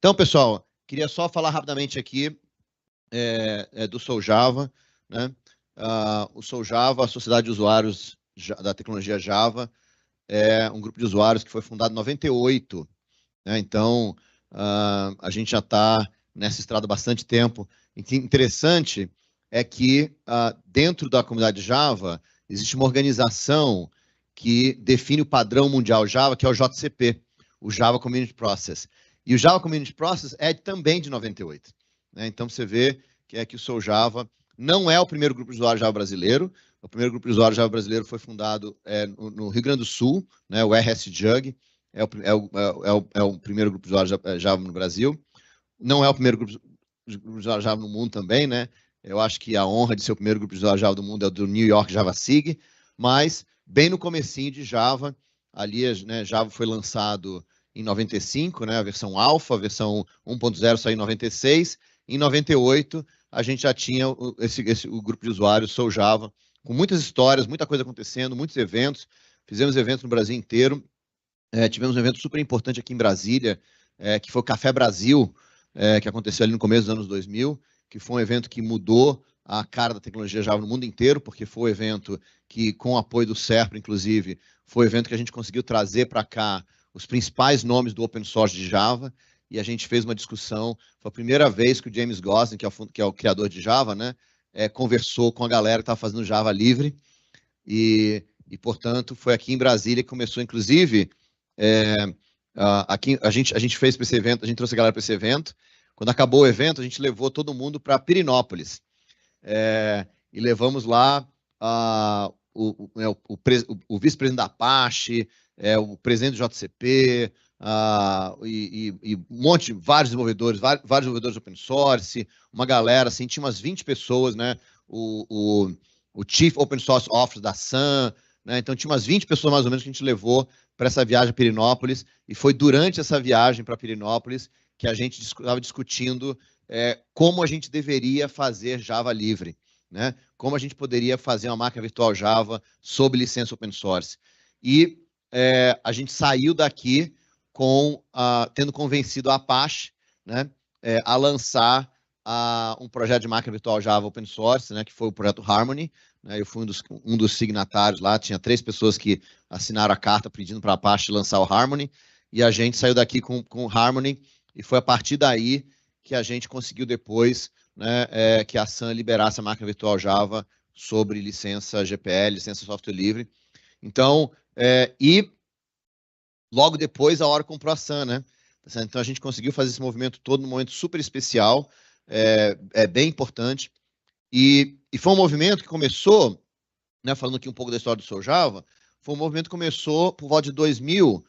Então, pessoal, queria só falar rapidamente aqui do Soljava, né? O Soljava, a Sociedade de Usuários da Tecnologia Java, é um grupo de usuários que foi fundado em 98, né? Então, a gente já está nessa estrada há bastante tempo. Interessante é que dentro da comunidade Java existe uma organização que define o padrão mundial Java, que é o JCP, o Java Community Process. E o Java Community Process é também de 98. Né? Então, você vê que o Soljava não é o primeiro grupo de usuários Java brasileiro. O primeiro grupo de usuários Java brasileiro foi fundado no Rio Grande do Sul, né? O RSJUG, é o primeiro grupo de usuários Java no Brasil. Não é o primeiro grupo de usuários Java no mundo também, né? Eu acho que a honra de ser o primeiro grupo de usuários Java do mundo é o do New York Java SIG, mas bem no comecinho de Java, ali, né, Java foi lançado em 95, né, a versão alfa, a versão 1.0 saiu em 96, em 98 a gente já tinha o grupo de usuários Soljava, com muitas histórias, muita coisa acontecendo, muitos eventos, fizemos eventos no Brasil inteiro, tivemos um evento super importante aqui em Brasília, que foi o Café Brasil, que aconteceu ali no começo dos anos 2000, que foi um evento que mudou a cara da tecnologia Java no mundo inteiro, porque foi um evento que, com o apoio do SERPRO, inclusive, foi um evento que a gente conseguiu trazer para cá os principais nomes do open source de Java, e a gente fez uma discussão. Foi a primeira vez que o James Gosling, que é o criador de Java, né, conversou com a galera que estava fazendo Java livre, e, portanto, foi aqui em Brasília que começou, inclusive, aqui a gente fez para esse evento, a gente trouxe a galera para esse evento. Quando acabou o evento, a gente levou todo mundo para Pirenópolis. E levamos lá o vice-presidente da Apache, o presidente do JCP, e vários desenvolvedores open source, uma galera, assim, tinha umas 20 pessoas, né? O Chief Open Source Officer da Sun, né? Então tinha umas 20 pessoas mais ou menos que a gente levou para essa viagem a Pirenópolis, e foi durante essa viagem para Pirenópolis que a gente estava discutindo como a gente deveria fazer Java livre, né? Como a gente poderia fazer uma máquina virtual Java sob licença open source. E a gente saiu daqui tendo convencido a Apache, né, a lançar um projeto de máquina virtual Java open source, né, que foi o projeto Harmony. Né? Eu fui um dos signatários lá, tinha 3 pessoas que assinaram a carta pedindo para a Apache lançar o Harmony, e a gente saiu daqui com o Harmony, e foi a partir daí que a gente conseguiu depois, né, que a Sun liberasse a máquina virtual Java sobre licença GPL, licença software livre. Então, e logo depois a Oracle comprou a Sun, né? Então a gente conseguiu fazer esse movimento todo num momento super especial, bem importante, e foi um movimento que começou, né, falando aqui um pouco da história do Soljava, foi um movimento que começou por volta de 2000,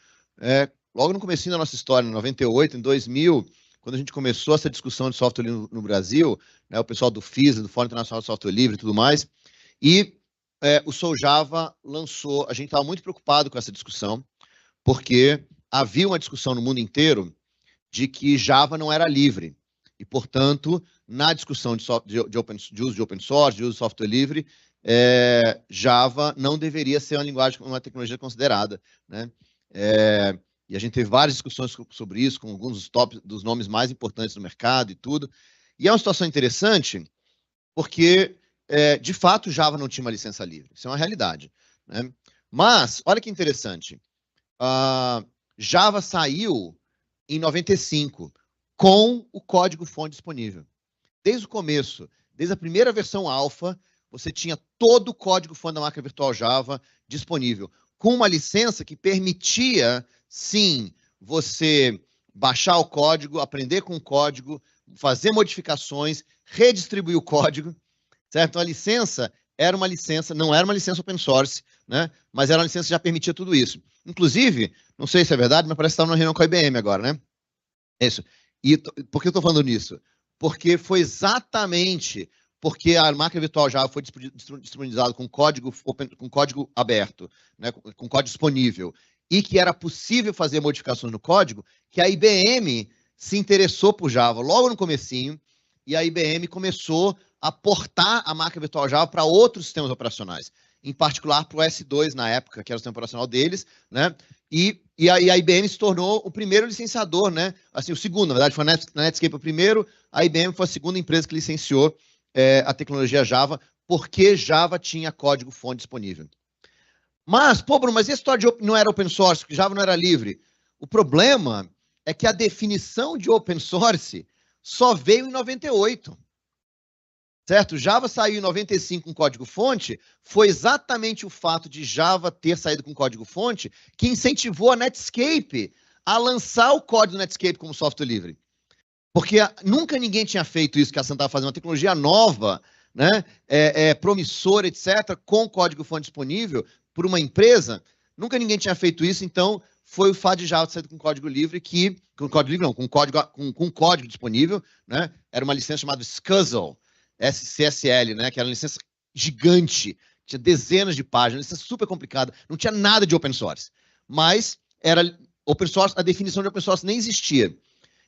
logo no comecinho da nossa história, em 98, em 2000, quando a gente começou essa discussão de software livre no Brasil, né, o pessoal do FISA, do Fórum Internacional de Software Livre e tudo mais, e o Soljava lançou, a gente estava muito preocupado com essa discussão, porque havia uma discussão no mundo inteiro de que Java não era livre, e, portanto, na discussão de uso de open source, de uso de software livre, Java não deveria ser uma linguagem, uma tecnologia considerada, né? E a gente teve várias discussões sobre isso, com alguns dos nomes mais importantes do mercado e tudo. E é uma situação interessante, porque, de fato, Java não tinha uma licença livre. Isso é uma realidade, né? Mas, olha que interessante. Java saiu em 95 com o código-fonte disponível. Desde o começo, desde a primeira versão alfa, você tinha todo o código-fonte da máquina virtual Java disponível, com uma licença que permitia, sim, você baixar o código, aprender com o código, fazer modificações, redistribuir o código, certo? A licença era uma licença, não era uma licença open source, né? Mas era uma licença que já permitia tudo isso. Inclusive, não sei se é verdade, mas parece que estava numa reunião com a IBM agora, né? Isso. E por que eu estou falando nisso? Porque foi exatamente porque a máquina virtual Java foi disponibilizada com código aberto, né, com código disponível, e que era possível fazer modificações no código, que a IBM se interessou por Java logo no comecinho, e a IBM começou a portar a máquina virtual Java para outros sistemas operacionais, em particular para o S2 na época, que era o sistema operacional deles, né? E E a IBM se tornou o primeiro licenciador, né? Assim, o segundo, na verdade, foi a Netscape o primeiro, a IBM foi a segunda empresa que licenciou a tecnologia Java, porque Java tinha código-fonte disponível. Mas, pô, Bruno, mas e a história de não era open source, que Java não era livre? O problema é que a definição de open source só veio em 98. Certo? Java saiu em 95 com código-fonte, foi exatamente o fato de Java ter saído com código-fonte que incentivou a Netscape a lançar o código do Netscape como software livre. Porque nunca ninguém tinha feito isso, que a Sun estava fazendo uma tecnologia nova, né, promissora, etc., com código-fonte disponível por uma empresa. Nunca ninguém tinha feito isso, então foi o fato de Java sair com código livre com código livre não, com código disponível, né? Era uma licença chamada SCSL, SCSL, né? Que era uma licença gigante, tinha dezenas de páginas, licença super complicada, não tinha nada de open source. Mas era open source, a definição de open source nem existia.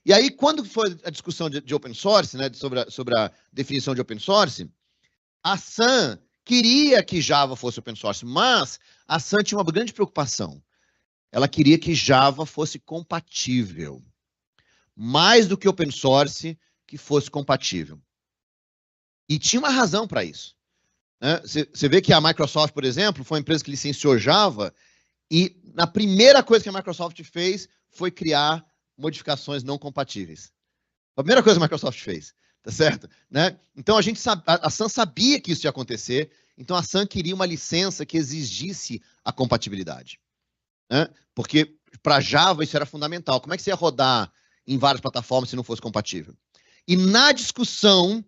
E aí, quando foi a discussão de open source, né, sobre a definição de open source, a Sun queria que Java fosse open source, mas a Sun tinha uma grande preocupação. Ela queria que Java fosse compatível. Mais do que open source, que fosse compatível. E tinha uma razão para isso. Você vê que a Microsoft, por exemplo, foi uma empresa que licenciou Java e a primeira coisa que a Microsoft fez foi criar modificações não compatíveis. A primeira coisa que a Microsoft fez, tá certo? Né? Então a Sun sabia que isso ia acontecer, então a Sun queria uma licença que exigisse a compatibilidade. Né? Porque para Java isso era fundamental. Como é que você ia rodar em várias plataformas se não fosse compatível? E na discussão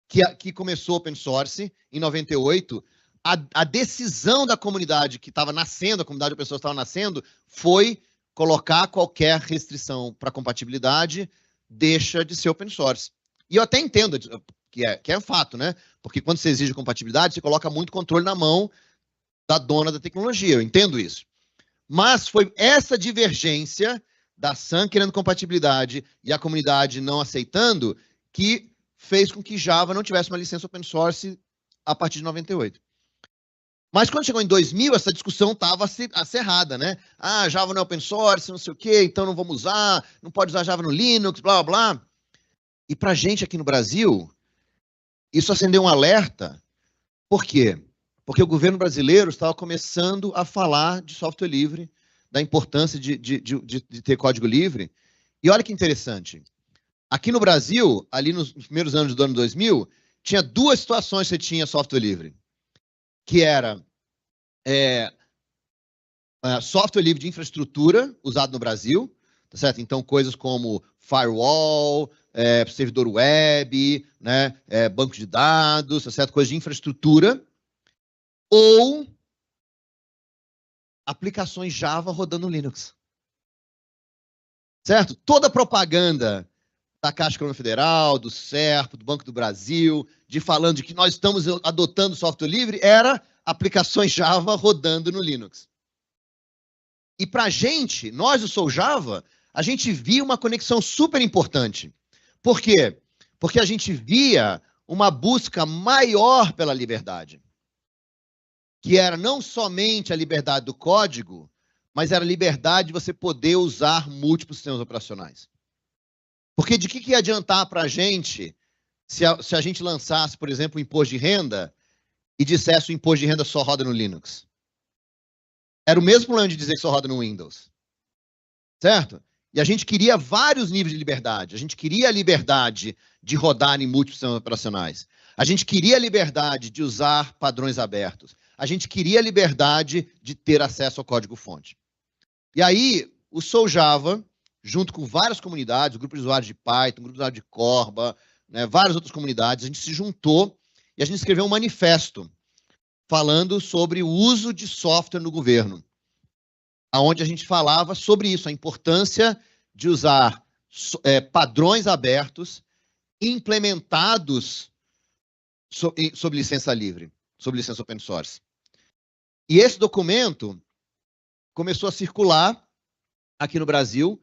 que começou open source, em 98, a decisão da comunidade que estava nascendo, a comunidade de pessoas que estava nascendo, foi colocar qualquer restrição para compatibilidade, deixa de ser open source. E eu até entendo que é fato, né? Porque quando você exige compatibilidade, você coloca muito controle na mão da dona da tecnologia, eu entendo isso. Mas foi essa divergência da Sun querendo compatibilidade e a comunidade não aceitando que fez com que Java não tivesse uma licença open source a partir de 98. Mas quando chegou em 2000, essa discussão estava acirrada, né? Ah, Java não é open source, não sei o quê, então não vamos usar, não pode usar Java no Linux, blá, blá, blá. E para a gente aqui no Brasil, isso acendeu um alerta. Por quê? Porque o governo brasileiro estava começando a falar de software livre, da importância de ter código livre. E olha que interessante. Aqui no Brasil, ali nos primeiros anos do ano 2000, tinha duas situações que você tinha software livre. Que era software livre de infraestrutura usado no Brasil, tá certo? Então, coisas como firewall, servidor web, né, banco de dados, tá certo? Coisas de infraestrutura, ou aplicações Java rodando no Linux. Certo? Toda a propaganda da Caixa Econômica Federal, do SERPO, do Banco do Brasil, falando de que nós estamos adotando software livre, era aplicações Java rodando no Linux. E para a gente, nós do Sou Java, a gente via uma conexão super importante. Por quê? Porque a gente via uma busca maior pela liberdade. Que era não somente a liberdade do código, mas era a liberdade de você poder usar múltiplos sistemas operacionais. Porque de que ia adiantar para a gente se a gente lançasse, por exemplo, o imposto de renda e dissesse o imposto de renda só roda no Linux? Era o mesmo problema de dizer que só roda no Windows. Certo? E a gente queria vários níveis de liberdade. A gente queria a liberdade de rodar em múltiplos sistemas operacionais. A gente queria a liberdade de usar padrões abertos. A gente queria a liberdade de ter acesso ao código-fonte. E aí, o Sou Java, junto com várias comunidades, o grupo de usuários de Python, o grupo de usuários de Corba, né, várias outras comunidades, a gente se juntou e a gente escreveu um manifesto falando sobre o uso de software no governo, onde a gente falava sobre isso, a importância de usar padrões abertos implementados sob licença livre, sob licença open source. E esse documento começou a circular aqui no Brasil.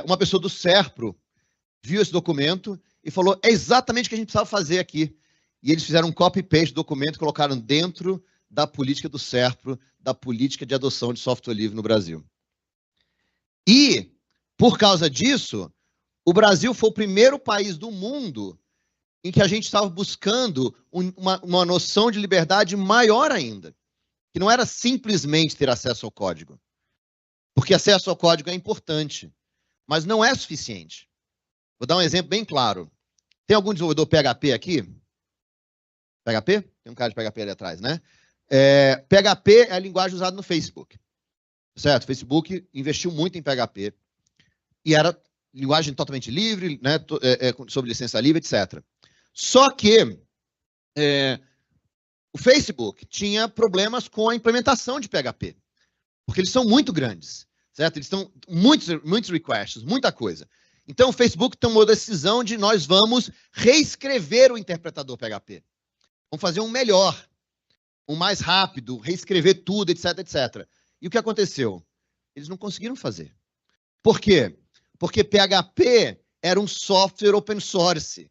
Uma pessoa do SERPRO viu esse documento e falou, é exatamente o que a gente precisava fazer aqui. E eles fizeram um copy-paste do documento e colocaram dentro da política do SERPRO, da política de adoção de software livre no Brasil. E, por causa disso, o Brasil foi o primeiro país do mundo em que a gente estava buscando uma noção de liberdade maior ainda, que não era simplesmente ter acesso ao código. Porque acesso ao código é importante, mas não é suficiente. Vou dar um exemplo bem claro. Tem algum desenvolvedor PHP aqui? PHP? Tem um cara de PHP ali atrás, né? PHP é a linguagem usada no Facebook. Certo? O Facebook investiu muito em PHP. E era linguagem totalmente livre, né? Sob licença livre, etc. Só que o Facebook tinha problemas com a implementação de PHP. Porque eles são muito grandes. Certo? Eles estão muitos requests, muita coisa. Então, o Facebook tomou a decisão de nós vamos reescrever o interpretador PHP. Vamos fazer um melhor, um mais rápido, reescrever tudo, etc, etc. E o que aconteceu? Eles não conseguiram fazer. Por quê? Porque PHP era um software open source,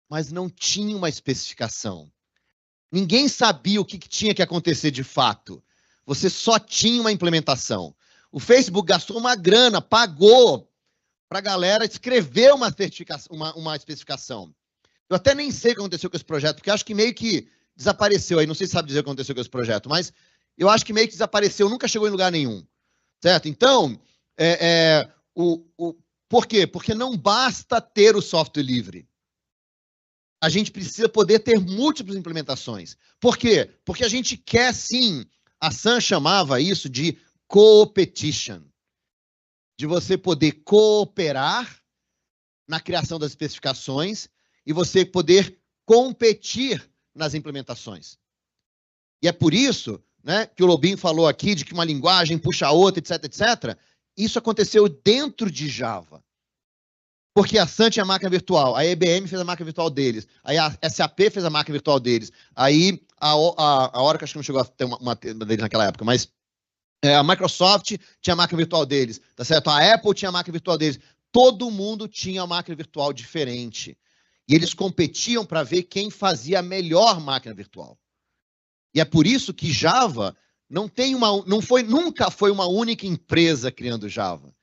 mas não tinha uma especificação. Ninguém sabia o que tinha que acontecer de fato. Você só tinha uma implementação. O Facebook gastou uma grana, pagou para a galera escrever uma especificação. Eu até nem sei o que aconteceu com esse projeto, porque acho que meio que desapareceu aí. Não sei se sabe dizer o que aconteceu com esse projeto, mas eu acho que meio que desapareceu, nunca chegou em lugar nenhum. Certo? Então, por quê? Porque não basta ter o software livre. A gente precisa poder ter múltiplas implementações. Por quê? Porque a gente quer, sim, a Sun chamava isso de co-petition. De você poder cooperar na criação das especificações e você poder competir nas implementações. E é por isso, né, que o Lobinho falou aqui de que uma linguagem puxa a outra, etc, etc. Isso aconteceu dentro de Java. Porque a Sun tinha a máquina virtual, a IBM fez a máquina virtual deles, aí a SAP fez a máquina virtual deles, aí a Oracle acho que não chegou a ter uma deles naquela época, mas a Microsoft tinha a máquina virtual deles, tá certo? A Apple tinha a máquina virtual deles. Todo mundo tinha uma máquina virtual diferente. E eles competiam para ver quem fazia a melhor máquina virtual. E é por isso que Java nunca foi uma única empresa criando Java.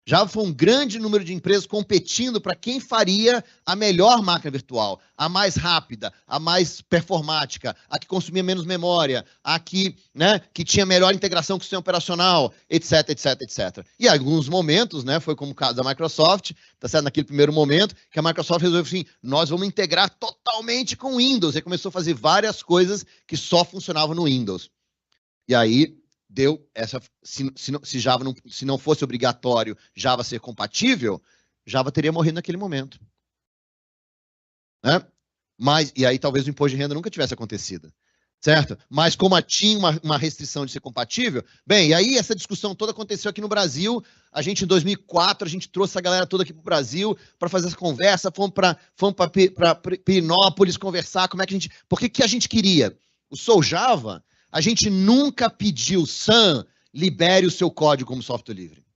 Java foi um grande número de empresas competindo para quem faria a melhor máquina virtual, a mais rápida, a mais performática, a que consumia menos memória, a que, né, que tinha melhor integração com o sistema operacional, etc, etc, etc. E em alguns momentos, né, foi como o caso da Microsoft, tá certo? Naquele primeiro momento, que a Microsoft resolveu assim, nós vamos integrar totalmente com o Windows, e começou a fazer várias coisas que só funcionavam no Windows. E aí deu essa, se Java se não fosse obrigatório Java ser compatível, Java teria morrido naquele momento. Né? E aí talvez o imposto de renda nunca tivesse acontecido. Certo? Mas como tinha uma restrição de ser compatível, bem, e aí essa discussão toda aconteceu aqui no Brasil, a gente em 2004, a gente trouxe a galera toda aqui para o Brasil para fazer essa conversa, fomos para Pirinópolis conversar, por que a gente queria? O Sou Java, a gente nunca pediu, Sun, libere o seu código como software livre.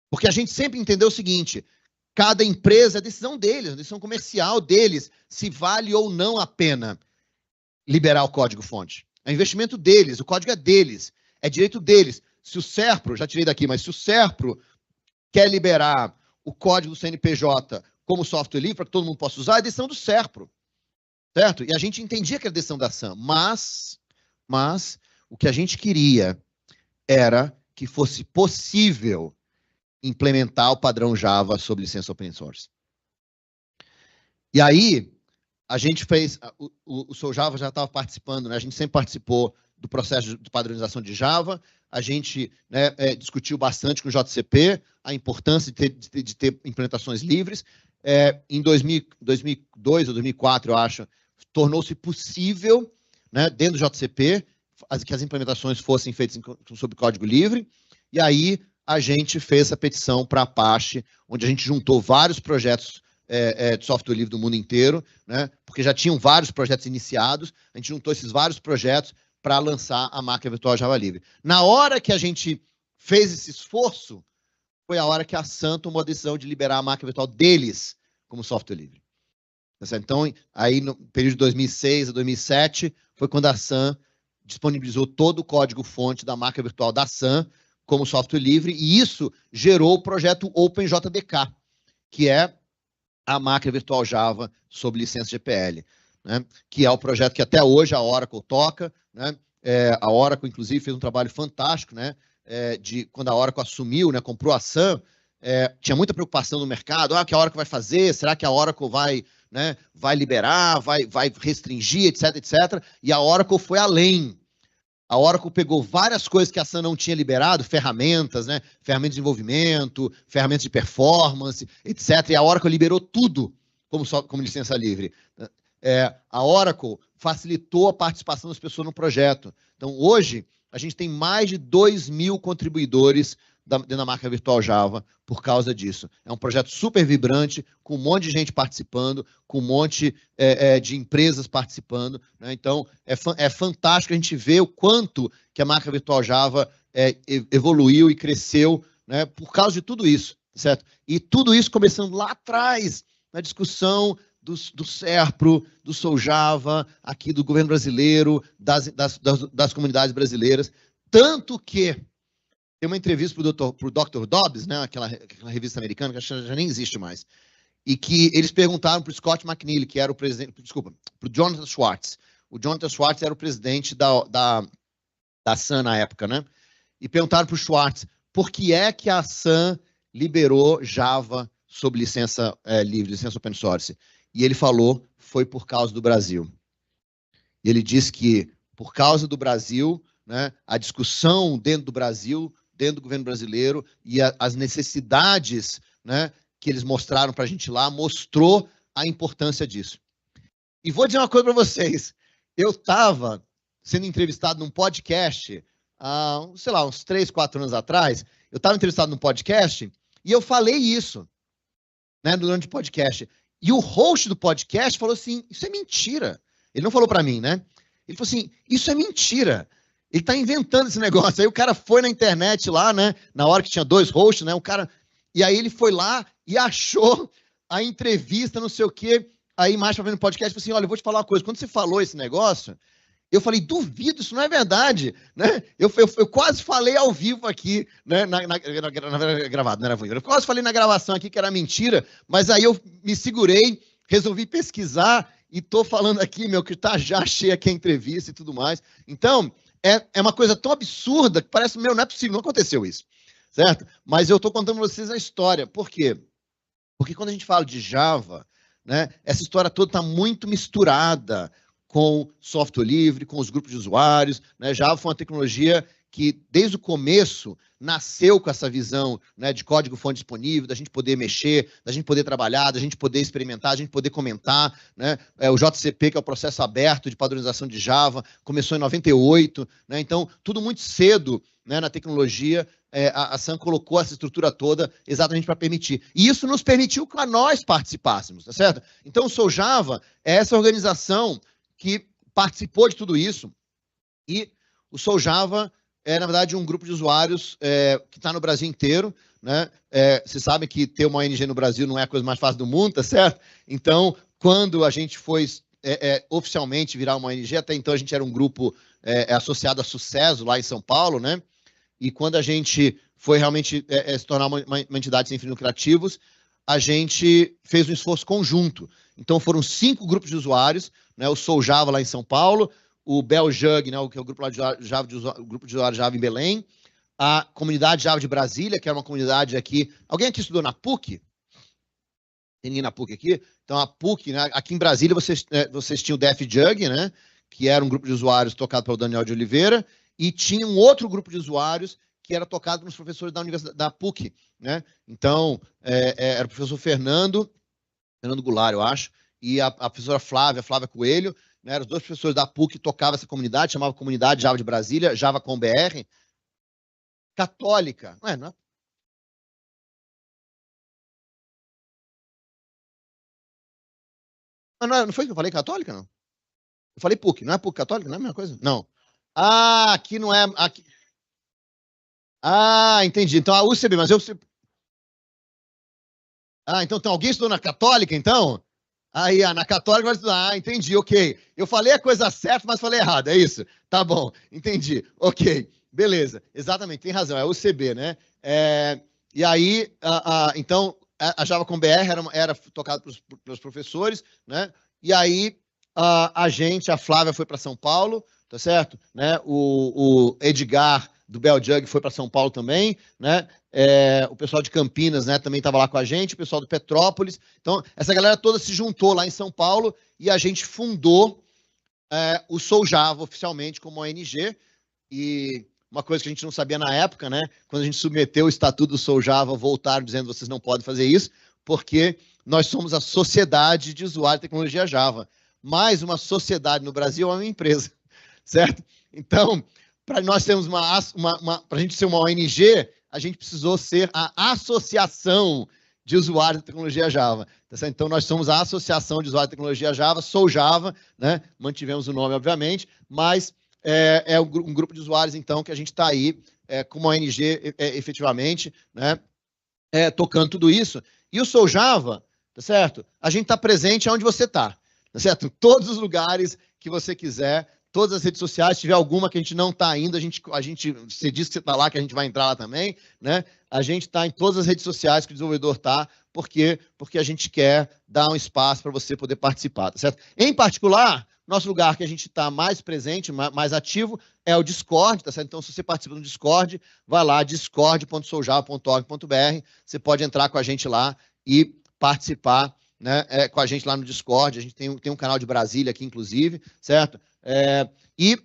Porque a gente sempre entendeu o seguinte, cada empresa, é decisão deles, a decisão comercial deles, se vale ou não a pena liberar o código-fonte. É investimento deles, o código é deles, é direito deles. Se o SERPRO, já tirei daqui, mas se o SERPRO quer liberar o código do CNPJ como software livre, para que todo mundo possa usar, é decisão do SERPRO. Certo? E a gente entendia que era decisão da Sun, mas o que a gente queria era que fosse possível implementar o padrão Java sob licença open source. E aí, a gente fez, o Sou Java já estava participando, né? A gente sempre participou do processo de padronização de Java, a gente, né, discutiu bastante com o JCP a importância de ter implementações livres. Em 2002 ou 2004, eu acho, tornou-se possível, né, dentro do JCP, que as implementações fossem feitas sob código livre, e aí a gente fez essa petição para a Apache, onde a gente juntou vários projetos de software livre do mundo inteiro, né, porque já tinham vários projetos iniciados, a gente juntou esses vários projetos para lançar a máquina virtual Java Livre. Na hora que a gente fez esse esforço, foi a hora que a Sun tomou a decisão de liberar a máquina virtual deles como software livre. Então, aí no período de 2006 a 2007, foi quando a Sun disponibilizou todo o código-fonte da máquina virtual da Sun como software livre, e isso gerou o projeto OpenJDK, que é a máquina virtual Java sob licença GPL, né? Que é o projeto que até hoje a Oracle toca, né? A Oracle, inclusive, fez um trabalho fantástico, né? Quando a Oracle assumiu, né? Comprou a Sun, tinha muita preocupação no mercado, o que a Oracle vai fazer, será que a Oracle vai liberar, vai restringir, etc, etc, e a Oracle foi além. A Oracle pegou várias coisas que a Sun não tinha liberado, ferramentas, né? Ferramentas de desenvolvimento, ferramentas de performance, etc. E a Oracle liberou tudo como licença livre. A Oracle facilitou a participação das pessoas no projeto. Então, hoje, a gente tem mais de 2.000 contribuidores dentro da máquina virtual Java por causa disso. É um projeto super vibrante, com um monte de gente participando, com um monte de empresas participando, né? Então, é fantástico a gente ver o quanto que a máquina virtual Java evoluiu e cresceu, né, por causa de tudo isso, certo? E tudo isso começando lá atrás, na discussão do SERPRO, do Soljava, aqui do governo brasileiro, das comunidades brasileiras, tanto que tem uma entrevista para o Dr. Dobbs, né, aquela revista americana, que já nem existe mais, e que eles perguntaram para o Scott McNealy, que era o presidente, desculpa, para o Jonathan Schwartz. O Jonathan Schwartz era o presidente da Sun na época, né? E perguntaram para o Schwartz por que é que a Sun liberou Java sob licença livre, licença open source. E ele falou, foi por causa do Brasil. E ele disse que, por causa do Brasil, né, a discussão dentro do Brasil, dentro do governo brasileiro, e as necessidades, né, que eles mostraram para a gente lá, mostrou a importância disso. E vou dizer uma coisa para vocês. Eu estava sendo entrevistado num podcast, sei lá, uns 3, 4 anos atrás, eu estava entrevistado num podcast e eu falei isso, né, durante o podcast. E o host do podcast falou assim, isso é mentira. Ele não falou para mim, né? Ele falou assim, isso é mentira. Ele está inventando esse negócio. Aí o cara foi na internet lá, né? Na hora que tinha 2 hosts, né? E aí ele foi lá e achou a entrevista, não sei o quê. Aí mais para ver no podcast, falou assim, olha, eu vou te falar uma coisa. Quando você falou esse negócio, eu falei, duvido, isso não é verdade, né? Eu quase falei ao vivo aqui, né? Gravado, não era ao vivo. Eu quase falei na gravação aqui que era mentira, mas aí eu me segurei, resolvi pesquisar e tô falando aqui, que já achei aqui a entrevista e tudo mais. Então, é uma coisa tão absurda que parece, não é possível, não aconteceu isso, certo? Mas eu tô contando para vocês a história. Por quê? Porque quando a gente fala de Java, né, essa história toda está muito misturada com software livre, com os grupos de usuários, né? Java foi uma tecnologia que, desde o começo, nasceu com essa visão, né, de código-fonte disponível, da gente poder mexer, da gente poder trabalhar, da gente poder experimentar, da gente poder comentar, né? O JCP, que é o processo aberto de padronização de Java, começou em 98, né? Então, tudo muito cedo, né, na tecnologia, a Sun colocou essa estrutura toda exatamente para permitir. E isso nos permitiu que nós participássemos, tá certo? Então, o Soljava é essa organização que participou de tudo isso, e o Soljava na verdade, um grupo de usuários que está no Brasil inteiro, né? Vocês sabem que ter uma ONG no Brasil não é a coisa mais fácil do mundo, tá certo? Então, quando a gente foi oficialmente virar uma ONG, até então a gente era um grupo associado a Sucesso, lá em São Paulo, né? E quando a gente foi realmente se tornar uma entidade sem fins lucrativos, a gente fez um esforço conjunto. Então, foram 5 grupos de usuários, né? O Soljava lá em São Paulo, o Beljug, né, que é o grupo lá de Java, o grupo de usuários Java em Belém, a comunidade Java de Brasília, que era uma comunidade aqui. Alguém aqui estudou na PUC? Tem ninguém na PUC aqui? Então, a PUC, né, aqui em Brasília, vocês tinham o DFJug, né, que era um grupo de usuários tocado pelo Daniel de Oliveira, e tinha um outro grupo de usuários que era tocado pelos professores da Universidade da PUC, né? Então, era o professor Fernando Goulart, eu acho, e a professora Flávia Coelho, né, eram os 2 professores da PUC que tocavam essa comunidade, chamava Comunidade Java de Brasília, Java com BR, católica. Não é? Não foi que eu falei católica, não? Eu falei PUC, não é PUC católica? Não é a mesma coisa? Não. Aqui não é... Aqui... entendi. Então a UCB, mas eu... então tem alguém estudou na católica, então? Aí, na católica vai estudar. Entendi, ok. Eu falei a coisa certa, mas falei errado, é isso? Tá bom, entendi. Ok. Beleza, exatamente, tem razão, é o CB, né? E aí, então, a Java com BR era tocada pelos professores, né? E aí, a Flávia foi para São Paulo, tá certo? Né? O Edgar, do Beljug, foi para São Paulo também, né? O pessoal de Campinas, né, também estava lá com a gente, o pessoal do Petrópolis. Então, essa galera toda se juntou lá em São Paulo e a gente fundou o Sou Java oficialmente como ONG. E uma coisa que a gente não sabia na época, né? Quando a gente submeteu o estatuto do Sou Java, voltaram dizendo que vocês não podem fazer isso, porque nós somos a Sociedade de Usuário de Tecnologia Java. Mas uma sociedade no Brasil é uma empresa, certo? Então, para nós termos para a gente ser uma ONG, a gente precisou ser a Associação de Usuários de Tecnologia Java. Então, nós somos a Associação de Usuários de Tecnologia Java, Sou Java, né? Mantivemos o nome, obviamente, mas é um grupo de usuários, então, que a gente está aí com uma ONG, efetivamente, né? Tocando tudo isso. E o Sou Java, tá certo? A gente está presente onde você está, tá certo? Em todos os lugares que você quiser, todas as redes sociais, se tiver alguma que a gente não está ainda, você disse que você está lá, que a gente vai entrar lá também, né? A gente está em todas as redes sociais que o desenvolvedor está, porque a gente quer dar um espaço para você poder participar, tá certo? Em particular, nosso lugar que a gente está mais presente, mais ativo, é o Discord, tá certo? Então, se você participa do Discord, vai lá, discord.soujava.org.br, você pode entrar com a gente lá e participar, né, com a gente lá no Discord. A gente tem um canal de Brasília aqui, inclusive, certo? E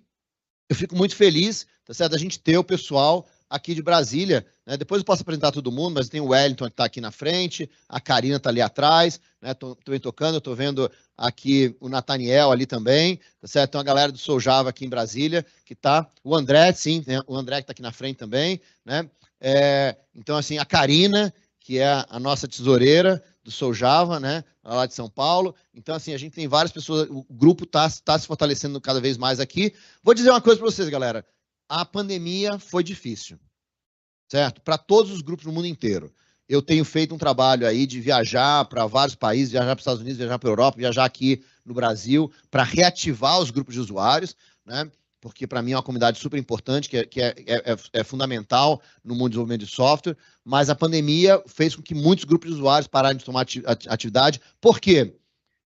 eu fico muito feliz, tá certo? A gente ter o pessoal aqui de Brasília, né? Depois eu posso apresentar todo mundo, mas tem o Wellington que está aqui na frente, a Karina está ali atrás, né? Tô tocando, eu tô vendo aqui o Nathaniel ali também, tá certo? Então a galera do Sou Java aqui em Brasília, que tá, o André, sim, né? O André que está aqui na frente também, né? Então, assim, a Karina, que é a nossa tesoureira do Sou Java, né, lá de São Paulo. Então, assim, a gente tem várias pessoas, o grupo está se fortalecendo cada vez mais aqui. Vou dizer uma coisa para vocês, galera. A pandemia foi difícil, certo? Para todos os grupos no mundo inteiro. Eu tenho feito um trabalho aí de viajar para vários países, viajar para os Estados Unidos, viajar para a Europa, viajar aqui no Brasil, para reativar os grupos de usuários, né? Porque para mim é uma comunidade super importante, que é fundamental no mundo de desenvolvimento de software, mas a pandemia fez com que muitos grupos de usuários pararam de tomar atividade. Por quê?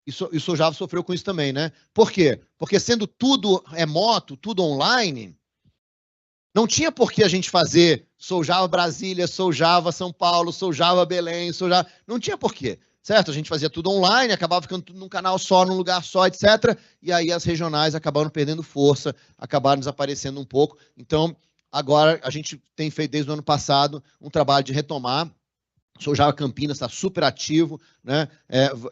E o Sou Java sofreu com isso também, né? Por quê? Porque sendo tudo remoto, tudo online, não tinha por que a gente fazer Sou Java Brasília, Sou Java São Paulo, Sou Java Belém, Sou Java... Não tinha por quê. Certo? A gente fazia tudo online, acabava ficando tudo num canal só, num lugar só, etc. E aí as regionais acabaram perdendo força, acabaram desaparecendo um pouco. Então, agora a gente tem feito desde o ano passado um trabalho de retomar. Sou Java Campinas está super ativo, né?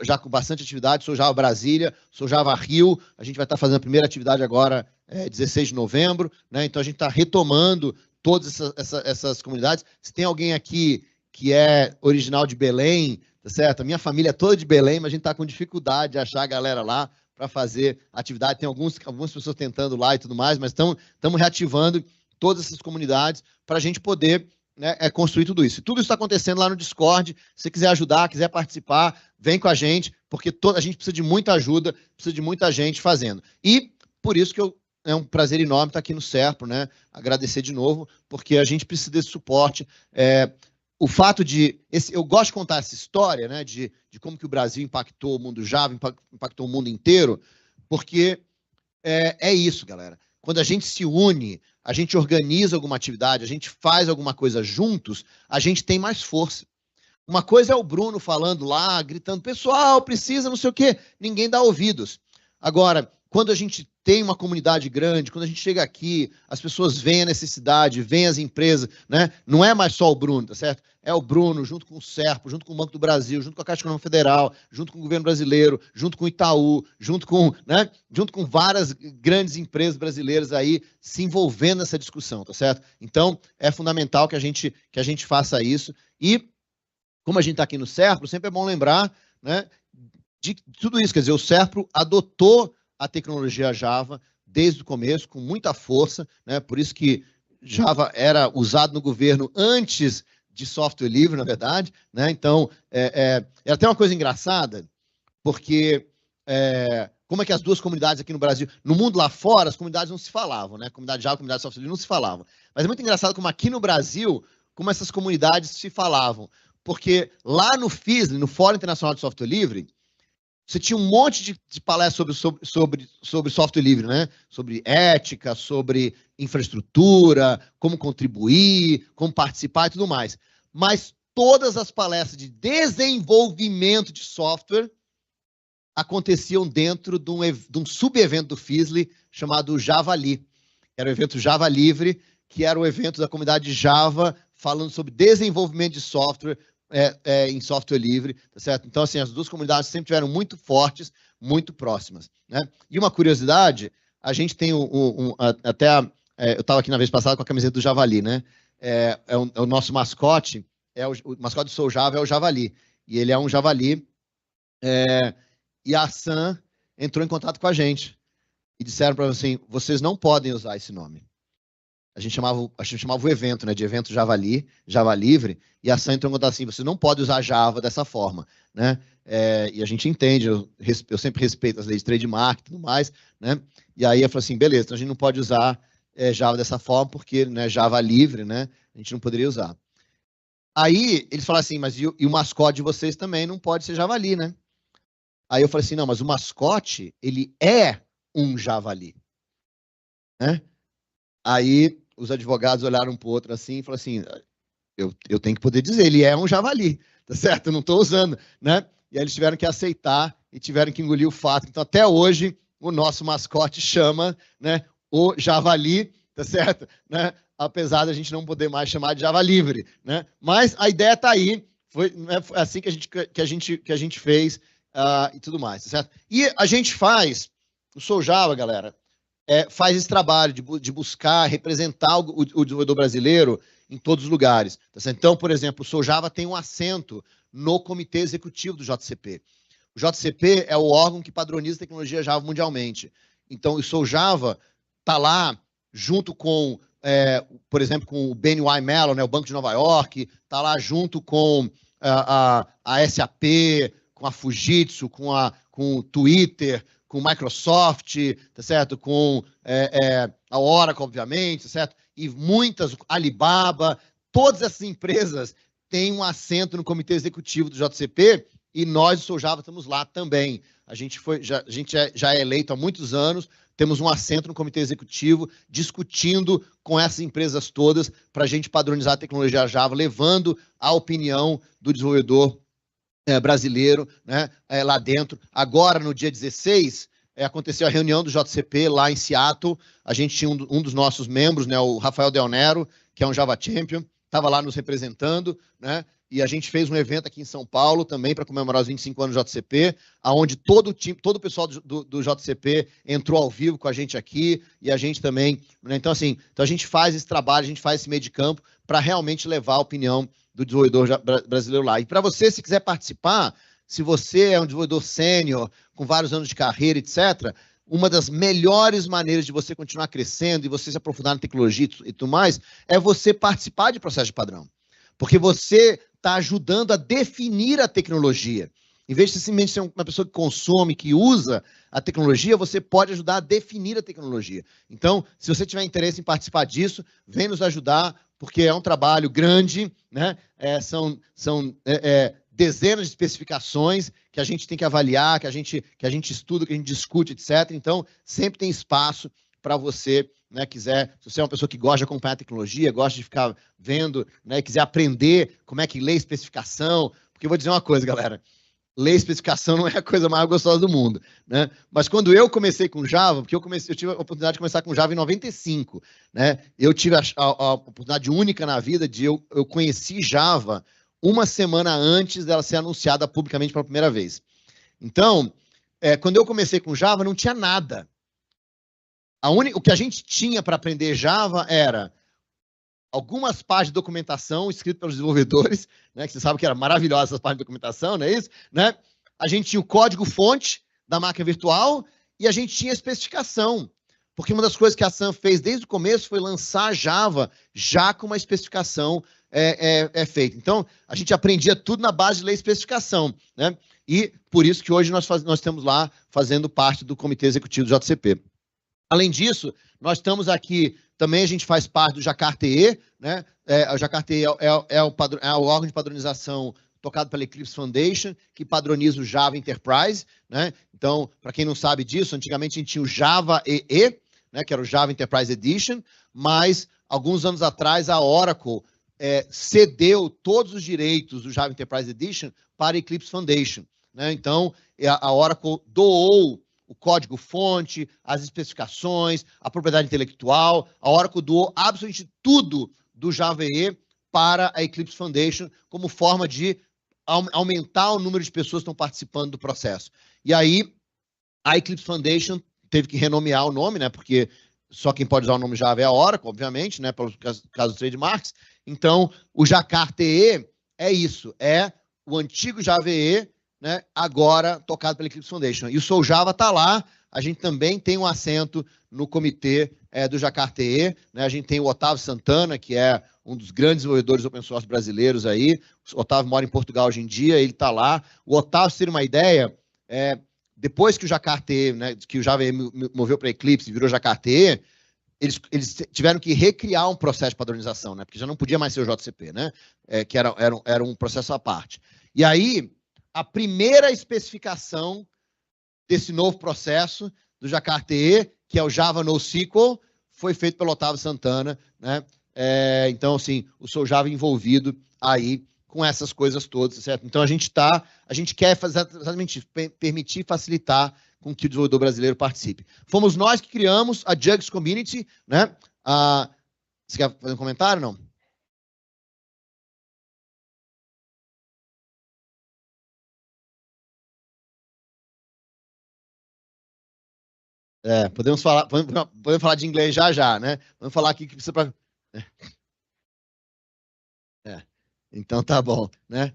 Já com bastante atividade. Sou Java Brasília, Sou Java Rio. A gente vai estar fazendo a primeira atividade agora, 16 de novembro, né? Então a gente está retomando todas essas comunidades. Se tem alguém aqui que é original de Belém, tá certo? A minha família é toda de Belém, mas a gente está com dificuldade de achar a galera lá para fazer atividade. Tem algumas pessoas tentando lá e tudo mais, mas estamos reativando todas essas comunidades para a gente poder, né, construir tudo isso. E tudo isso está acontecendo lá no Discord. Se você quiser ajudar, quiser participar, vem com a gente, porque a gente precisa de muita ajuda, precisa de muita gente fazendo. E por isso que é um prazer enorme estar aqui no Serpro, né? Agradecer de novo, porque a gente precisa desse suporte. O fato eu gosto de contar essa história, né, de como que o Brasil impactou o mundo Java, impactou o mundo inteiro, porque é isso, galera. Quando a gente se une, a gente organiza alguma atividade, a gente faz alguma coisa juntos, a gente tem mais força. Uma coisa é o Bruno falando lá, gritando, pessoal, precisa, não sei o quê. Ninguém dá ouvidos. Agora, quando a gente tem uma comunidade grande, quando a gente chega aqui, as pessoas veem a necessidade, veem as empresas, né? Não é mais só o Bruno, tá certo? É o Bruno, junto com o Serpro, junto com o Banco do Brasil, junto com a Caixa Econômica Federal, junto com o governo brasileiro, junto com o Itaú, junto com várias grandes empresas brasileiras aí se envolvendo nessa discussão, tá certo? Então, é fundamental que a gente faça isso. E, como a gente está aqui no Serpro, sempre é bom lembrar, né, de tudo isso. Quer dizer, o Serpro adotou a tecnologia Java desde o começo, com muita força, né? Por isso que Java era usado no governo antes de software livre, na verdade, né? Então, é até uma coisa engraçada, porque como é que as duas comunidades aqui no Brasil, no mundo lá fora, as comunidades não se falavam, né? Comunidade Java, comunidade software livre não se falavam. Mas é muito engraçado como aqui no Brasil, como essas comunidades se falavam. Porque lá no FISL, no Fórum Internacional de Software Livre, você tinha um monte de palestras sobre software livre, né? Sobre ética, sobre infraestrutura, como contribuir, como participar e tudo mais. Mas todas as palestras de desenvolvimento de software aconteciam dentro de um sub-evento do FISL chamado Javali. Era o evento Java Livre, que era o evento da comunidade Java falando sobre desenvolvimento de software em software livre, tá certo? Então, assim, as duas comunidades sempre tiveram muito fortes, muito próximas, né? E uma curiosidade, a gente tem eu estava aqui na vez passada com a camiseta do Javali, né? O nosso mascote, o mascote do Sou Java é o Javali, e ele é um Javali, e a Sam entrou em contato com a gente, e disseram para assim, vocês não podem usar esse nome. A gente chamava o evento, né, de evento Javali, Java Livre, e a Sam entrou em contato assim, você não pode usar Java dessa forma, né? E a gente entende, eu sempre respeito as leis de trademark e tudo mais, né? E aí eu falei assim, beleza, então a gente não pode usar Java dessa forma, porque, né, Java Livre, né, a gente não poderia usar. Aí eles falaram assim, mas e o mascote de vocês também não pode ser Javali, né? Aí eu falei assim, não, mas o mascote, ele é um Javali, né? Aí os advogados olharam um para o outro assim e falaram assim, eu tenho que poder dizer, ele é um javali, tá certo? Eu não estou usando, né? E aí eles tiveram que aceitar e tiveram que engolir o fato. Então, até hoje, o nosso mascote chama, né, o Javali, tá certo? Né? Apesar da gente não poder mais chamar de Java Livre, né? Mas a ideia está aí, foi assim que a gente fez e tudo mais, tá certo? E a gente faz, o Sou Java, galera, faz esse trabalho de buscar representar o desenvolvedor brasileiro em todos os lugares. Tá certo? Então, por exemplo, o Sou Java tem um assento no comitê executivo do JCP. O JCP é o órgão que padroniza a tecnologia Java mundialmente. Então, o Sou Java está lá junto com, por exemplo, com o BNY Mellon, né, o Banco de Nova York, está lá junto com a SAP, com a Fujitsu, com o Twitter, com o Microsoft, tá certo? Com a Oracle, obviamente, tá certo? E muitas, Alibaba, todas essas empresas têm um assento no comitê executivo do JCP e nós, do Sou Java, estamos lá também. A gente já é eleito há muitos anos, temos um assento no comitê executivo discutindo com essas empresas todas para a gente padronizar a tecnologia Java, levando a opinião do desenvolvedor brasileiro, né, lá dentro. Agora, no dia 16, aconteceu a reunião do JCP lá em Seattle. A gente tinha um dos nossos membros, né, o Rafael Del Nero, que é um Java Champion, estava lá nos representando, né, e a gente fez um evento aqui em São Paulo também para comemorar os 25 anos do JCP, onde todo o pessoal do JCP entrou ao vivo com a gente aqui, e a gente também, né, então assim, a gente faz esse trabalho, a gente faz esse meio de campo para realmente levar a opinião do desenvolvedor brasileiro lá. E para você, se quiser participar, se você é um desenvolvedor sênior, com vários anos de carreira, etc., uma das melhores maneiras de você continuar crescendo e você se aprofundar na tecnologia e tudo mais, é você participar de processo de padrão. Porque você está ajudando a definir a tecnologia. Em vez de simplesmente ser uma pessoa que consome, que usa a tecnologia, você pode ajudar a definir a tecnologia. Então, se você tiver interesse em participar disso, vem nos ajudar, porque é um trabalho grande, né? São dezenas de especificações que a gente tem que avaliar, que a gente estuda, que a gente discute, etc. Então, sempre tem espaço para você, né, quiser, se você é uma pessoa que gosta de acompanhar a tecnologia, gosta de ficar vendo, né, quiser aprender como é que lê especificação, porque eu vou dizer uma coisa, galera, ler especificação não é a coisa mais gostosa do mundo, né? Mas quando eu comecei com Java, porque eu tive a oportunidade de começar com Java em 95, né? Eu tive a oportunidade única na vida de eu conheci Java uma semana antes dela ser anunciada publicamente pela primeira vez. Então, quando eu comecei com Java, não tinha nada. O que a gente tinha para aprender Java era algumas páginas de documentação escritas pelos desenvolvedores, né, que você sabe que era maravilhosa essas páginas de documentação, não é isso? Né? A gente tinha o código-fonte da máquina virtual e a gente tinha a especificação. Porque uma das coisas que a Sam fez desde o começo foi lançar Java já com uma especificação feita. Então, a gente aprendia tudo na base de ler especificação, né? E por isso que hoje nós estamos lá fazendo parte do Comitê Executivo do JCP. Além disso, nós estamos aqui, também a gente faz parte do Jacar-TE, né? O Jacar-TE é o órgão de padronização tocado pela Eclipse Foundation, que padroniza o Java Enterprise, né? Então, para quem não sabe disso, antigamente a gente tinha o Java EE, né, que era o Java Enterprise Edition, mas alguns anos atrás a Oracle cedeu todos os direitos do Java Enterprise Edition para a Eclipse Foundation, né? Então, a Oracle doou o código-fonte, as especificações, a propriedade intelectual. A Oracle doou absolutamente tudo do Java EE para a Eclipse Foundation como forma de aumentar o número de pessoas que estão participando do processo. E aí, a Eclipse Foundation teve que renomear o nome, né? Porque só quem pode usar o nome Java é a Oracle, obviamente, né? Pelo caso dos trademarks. Então, o Jacar-TE é isso, é o antigo Java EE, né, agora tocado pela Eclipse Foundation. E o Soljava está lá, a gente também tem um assento no comitê do Jacar-TE, né, a gente tem o Otávio Santana, que é um dos grandes desenvolvedores open source brasileiros aí, o Otávio mora em Portugal hoje em dia, ele está lá. O Otávio, se ter uma ideia, depois que o Jacar-TE, né, que o Java EE moveu para a Eclipse e virou Jacar-TE, eles tiveram que recriar um processo de padronização, né, porque já não podia mais ser o JCP, né, que era um processo à parte. E aí, a primeira especificação desse novo processo do Jacar-TE, que é o Java NoSQL, foi feito pelo Otávio Santana, né? Então, assim, o Soljava envolvido aí com essas coisas todas, certo? Então, a gente quer exatamente isso, permitir, facilitar com que o desenvolvedor brasileiro participe. Fomos nós que criamos a Jugs Community, né? Você quer fazer um comentário, não? Podemos falar de inglês já, né? Vamos falar aqui que precisa para. Então tá bom, né?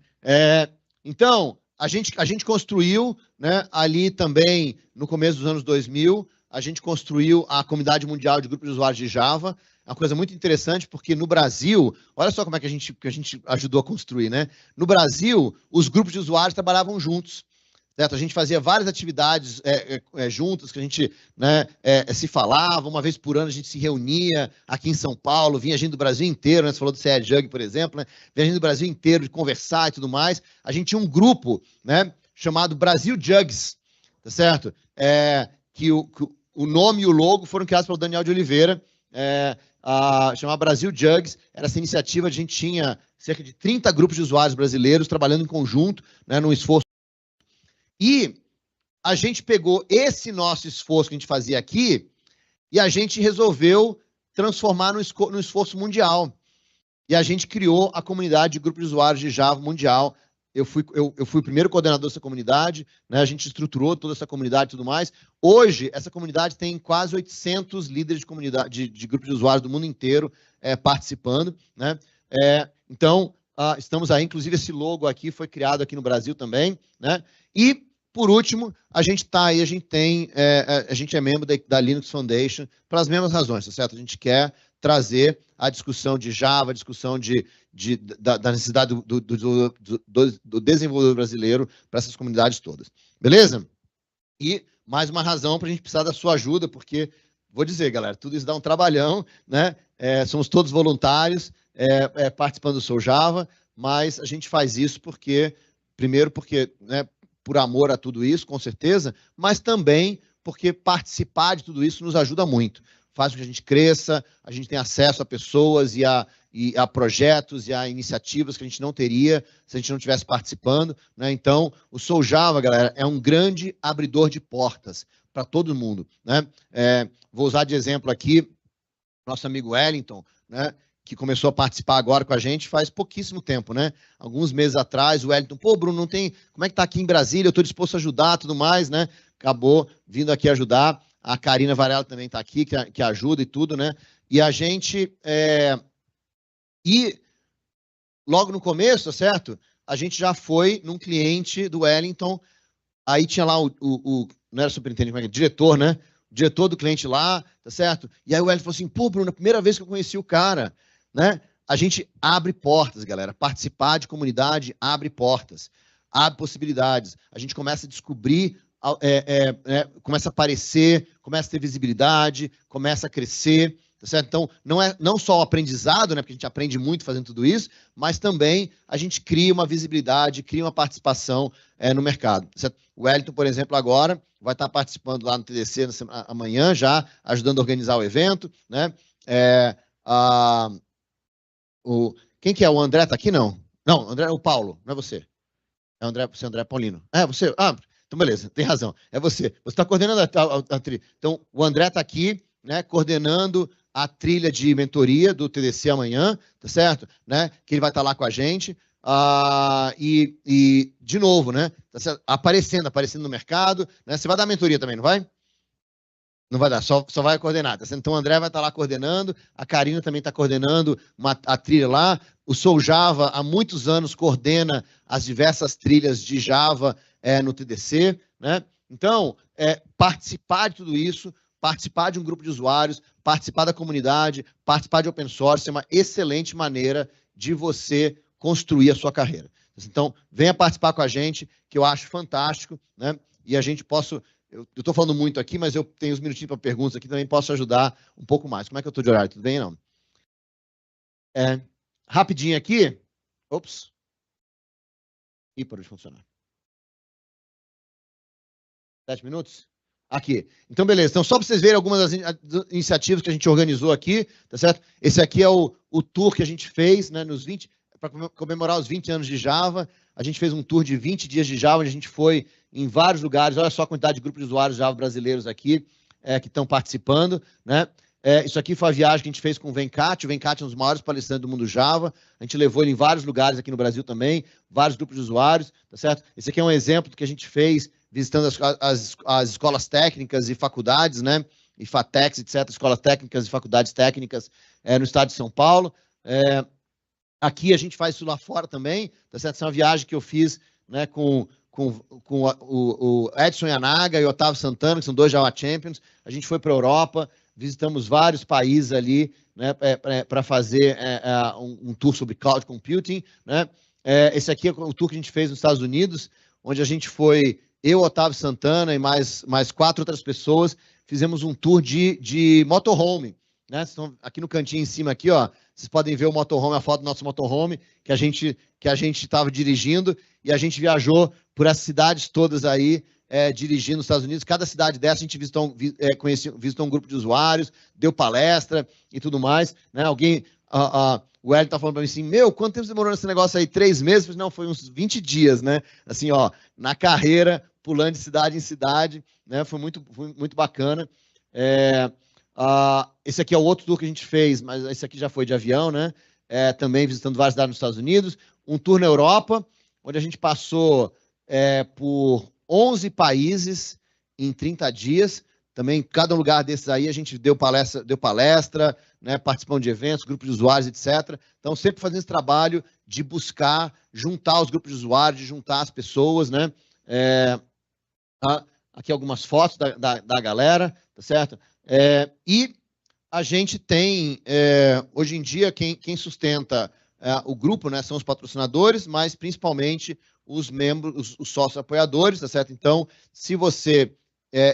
Então, a gente construiu, né, ali também, no começo dos anos 2000, a gente construiu a Comunidade Mundial de Grupos de Usuários de Java. É uma coisa muito interessante, porque no Brasil, olha só como é que a gente ajudou a construir, né? No Brasil, os grupos de usuários trabalhavam juntos. Certo? A gente fazia várias atividades juntas, que a gente, né, se falava, uma vez por ano a gente se reunia aqui em São Paulo, vinha gente do Brasil inteiro, né? Você falou do CE Jug, por exemplo, né? Vinha gente do Brasil inteiro de conversar e tudo mais. A gente tinha um grupo, né, chamado Brasil Jugs, tá certo? Que o nome e o logo foram criados pelo Daniel de Oliveira, chamava Brasil Jugs. Era essa iniciativa, a gente tinha cerca de 30 grupos de usuários brasileiros trabalhando em conjunto, né, num esforço. E a gente pegou esse nosso esforço que a gente fazia aqui e a gente resolveu transformar no esforço mundial. E a gente criou a comunidade de grupos de usuários de Java mundial. Eu fui o primeiro coordenador dessa comunidade, né? A gente estruturou toda essa comunidade e tudo mais. Hoje, essa comunidade tem quase 800 líderes de comunidade, de grupos de usuários do mundo inteiro participando, né? Então, estamos aí, inclusive esse logo aqui foi criado aqui no Brasil também, né? E, por último, a gente está aí, a gente é membro da Linux Foundation pelas mesmas razões, tá certo? A gente quer trazer a discussão de Java, a discussão da necessidade do desenvolvedor brasileiro para essas comunidades todas. Beleza? E mais uma razão para a gente precisar da sua ajuda, porque, vou dizer, galera, tudo isso dá um trabalhão, né? Somos todos voluntários, participando do Soljava, mas a gente faz isso primeiro porque, né, por amor a tudo isso, com certeza, mas também porque participar de tudo isso nos ajuda muito. Faz com que a gente cresça, a gente tenha acesso a pessoas e a projetos e a iniciativas que a gente não teria se a gente não estivesse participando, né? Então, o Soljava, galera, é um grande abridor de portas para todo mundo, né? Vou usar de exemplo aqui nosso amigo Wellington, né, que começou a participar agora com a gente faz pouquíssimo tempo, né? Alguns meses atrás, o Wellington, pô, Bruno, não tem... Como é que tá aqui em Brasília? Eu estou disposto a ajudar, tudo mais, né? Acabou vindo aqui ajudar. A Karina Varela também está aqui, que ajuda e tudo, né? E a gente... E logo no começo, certo? A gente já foi num cliente do Wellington, aí tinha lá não era superintendente, como é que é? Diretor, né? O diretor do cliente lá, tá certo? E aí o Wellington falou assim, pô, Bruno, a primeira vez que eu conheci o cara, né? A gente abre portas, galera. Participar de comunidade abre portas. abre possibilidades. A gente começa a descobrir, começa a aparecer, começa a ter visibilidade, começa a crescer. Tá certo? Então, não só o aprendizado, né, porque a gente aprende muito fazendo tudo isso, mas também a gente cria uma visibilidade, cria uma participação no mercado. Tá certo? O Wellington, por exemplo, agora vai estar participando lá no TDC amanhã, já ajudando a organizar o evento. Né? Quem que é? O André está aqui? Não. Não, André, o Paulo, não é você. É o André, você é André Paulino. É você? Ah, então beleza, tem razão. É você. Você está coordenando a trilha. Então, o André está aqui, né, coordenando a trilha de mentoria do TDC amanhã, tá certo? Né? Que ele vai estar lá com a gente. E de novo, né? Tá certo? Aparecendo no mercado. Né? Você vai dar mentoria também, não vai? Não vai dar, só vai coordenar. Tá certo? Então o André vai estar lá coordenando, a Karina também está coordenando a trilha lá. O Sou Java, há muitos anos, coordena as diversas trilhas de Java no TDC. Né? Então, participar de tudo isso, participar de um grupo de usuários, participar da comunidade, participar de open source é uma excelente maneira de você construir a sua carreira. Então, venha participar com a gente, que eu acho fantástico, né? E a gente possa... Eu estou falando muito aqui, mas eu tenho uns minutinhos para perguntas aqui, também posso ajudar um pouco mais. Como é que eu estou de horário? Tudo bem, não? Rapidinho aqui. Ops. Ih, parou de funcionar. 7 minutos? Aqui. Então, beleza. Então, só para vocês verem algumas das iniciativas que a gente organizou aqui, tá certo? Esse aqui é o tour que a gente fez, né, nos 20, para comemorar os 20 anos de Java. A gente fez um tour de 20 dias de Java, onde a gente foi em vários lugares. Olha só a quantidade de grupos de usuários Java brasileiros aqui que estão participando, né? Isso aqui foi a viagem que a gente fez com o Venkat. O Venkat é um dos maiores palestrantes do mundo Java. A gente levou ele em vários lugares aqui no Brasil também, vários grupos de usuários, tá certo? Esse aqui é um exemplo do que a gente fez visitando as escolas técnicas e faculdades, né? E FATECs, etc., escolas técnicas e faculdades técnicas no estado de São Paulo. Aqui a gente faz isso lá fora também, tá certo? Essa é uma viagem que eu fiz, né, com o Edson Yanaga e o Otávio Santana, que são 2 Java Champions. A gente foi para a Europa, visitamos vários países ali, né, para fazer um tour sobre cloud computing. Né? Esse aqui é o tour que a gente fez nos Estados Unidos, onde a gente foi, eu, Otávio Santana e mais 4 outras pessoas, fizemos um tour de motorhome. Né? Então, aqui no cantinho em cima, aqui, ó, vocês podem ver o motorhome, a foto do nosso motorhome, que a gente estava dirigindo, e a gente viajou por essas cidades todas aí, dirigindo nos Estados Unidos. Cada cidade dessa a gente visitou um grupo de usuários, deu palestra e tudo mais. Né? O Hélio tá falando para mim assim, quanto tempo você demorou nesse negócio aí? 3 meses? Não, foi uns 20 dias, né? Assim, ó, na carreira, pulando de cidade em cidade, né? Foi muito bacana. Esse aqui é o outro tour que a gente fez, mas esse aqui já foi de avião, né? Também visitando várias cidades nos Estados Unidos. Um tour na Europa, onde a gente passou por 11 países em 30 dias. Também, cada lugar desses aí, a gente deu palestra, né, participando de eventos, grupos de usuários, etc. Então, sempre fazendo esse trabalho de buscar juntar os grupos de usuários, de juntar as pessoas, né? Aqui algumas fotos da galera, tá certo? E a gente tem, hoje em dia, quem sustenta o grupo, né, são os patrocinadores, mas principalmente os membros, os sócios apoiadores, tá certo? Então, se você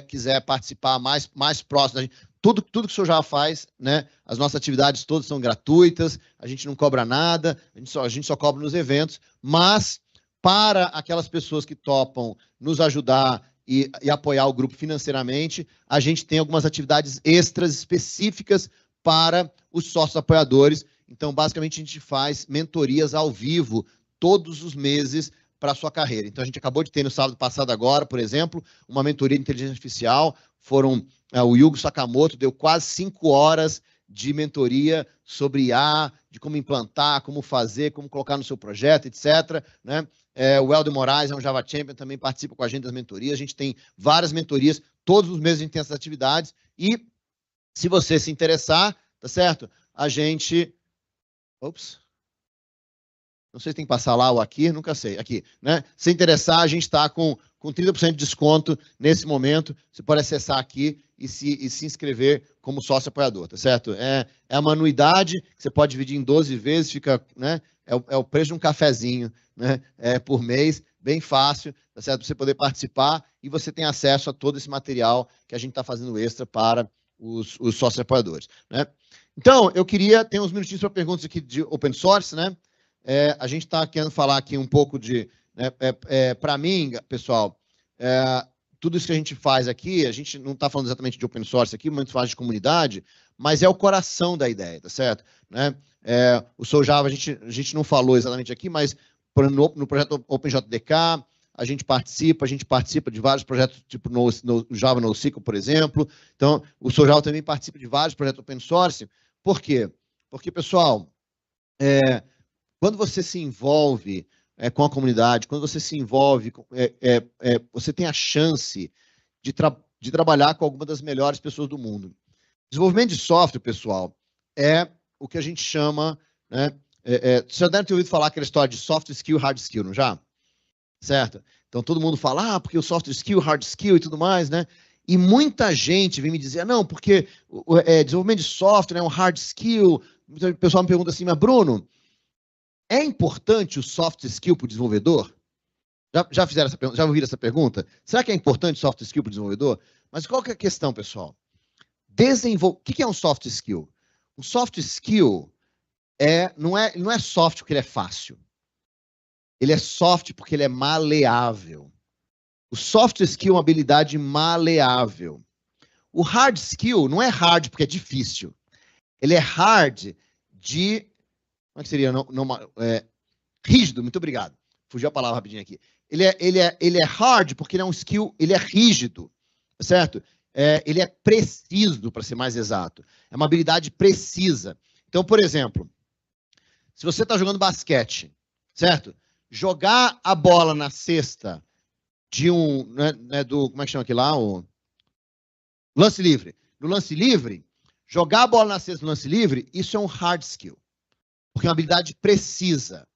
quiser participar mais próximo da gente, tudo que o senhor já faz, né? As nossas atividades todas são gratuitas, a gente não cobra nada, a gente só cobra nos eventos, mas para aquelas pessoas que topam nos ajudar e apoiar o grupo financeiramente, a gente tem algumas atividades extras específicas para os sócios apoiadores. Então, basicamente, a gente faz mentorias ao vivo todos os meses para a sua carreira. Então, a gente acabou de ter no sábado passado agora, por exemplo, uma mentoria de inteligência artificial. O Yugo Sakamoto deu quase 5 horas de mentoria sobre IA, de como implantar, como fazer, como colocar no seu projeto, etc. Né? O Helder Moraes é um Java Champion, também participa com a gente das mentorias. A gente tem várias mentorias, todos os meses a gente tem essas atividades. E se você se interessar, tá certo? A gente... Ops. Não sei se tem que passar lá ou aqui, nunca sei. Aqui, né? Se interessar, a gente está com 30% de desconto nesse momento. Você pode acessar aqui e se inscrever como sócio apoiador, tá certo? É uma anuidade que você pode dividir em 12 vezes, fica, né? É o preço de um cafezinho, né? Por mês. bem fácil, tá certo? Pra você poder participar e você tem acesso a todo esse material que a gente está fazendo extra para os sócios apoiadores, né? Então, eu queria ter uns minutinhos para perguntas aqui de open source, né? A gente está querendo falar aqui um pouco de... para mim, pessoal, tudo isso que a gente faz aqui, a gente não está falando exatamente de open source aqui, muito faz de comunidade, mas é o coração da ideia, tá certo? Né? O Sou Java, a gente não falou exatamente aqui, mas no projeto OpenJDK, a gente participa de vários projetos, tipo no Java NoSQL, por exemplo. Então, o Sou Java também participa de vários projetos open source. Por quê? Porque, pessoal, quando você se envolve com a comunidade, quando você se envolve, você tem a chance de trabalhar com alguma das melhores pessoas do mundo. Desenvolvimento de software, pessoal, é o que a gente chama, né? Você já deve ter ouvido falar aquela história de soft skill, hard skill, não já? Certo? Então todo mundo fala, porque o soft skill, hard skill e tudo mais, né? E muita gente vem me dizer, não, porque desenvolvimento de software é um hard skill. O pessoal me pergunta assim, mas Bruno, é importante o soft skill para o desenvolvedor? Já fizeram essa pergunta? Já ouviram essa pergunta? Será que é importante soft skill para o desenvolvedor? Mas qual que é a questão, pessoal? O que é um soft skill? Um soft skill não é soft porque ele é fácil. Ele é soft porque ele é maleável. O soft skill é uma habilidade maleável. O hard skill não é hard porque é difícil. Ele é hard de... Como é que seria? Rígido, muito obrigado. Fugiu a palavra rapidinho aqui. Ele é hard porque ele é um skill, ele é rígido, certo? Ele é preciso, para ser mais exato. É uma habilidade precisa. Então, por exemplo, se você está jogando basquete, certo? Jogar a bola na cesta de como é que chama aqui lá? O lance livre. No lance livre, jogar a bola na cesta no lance livre, isso é um hard skill. Porque é uma habilidade precisa,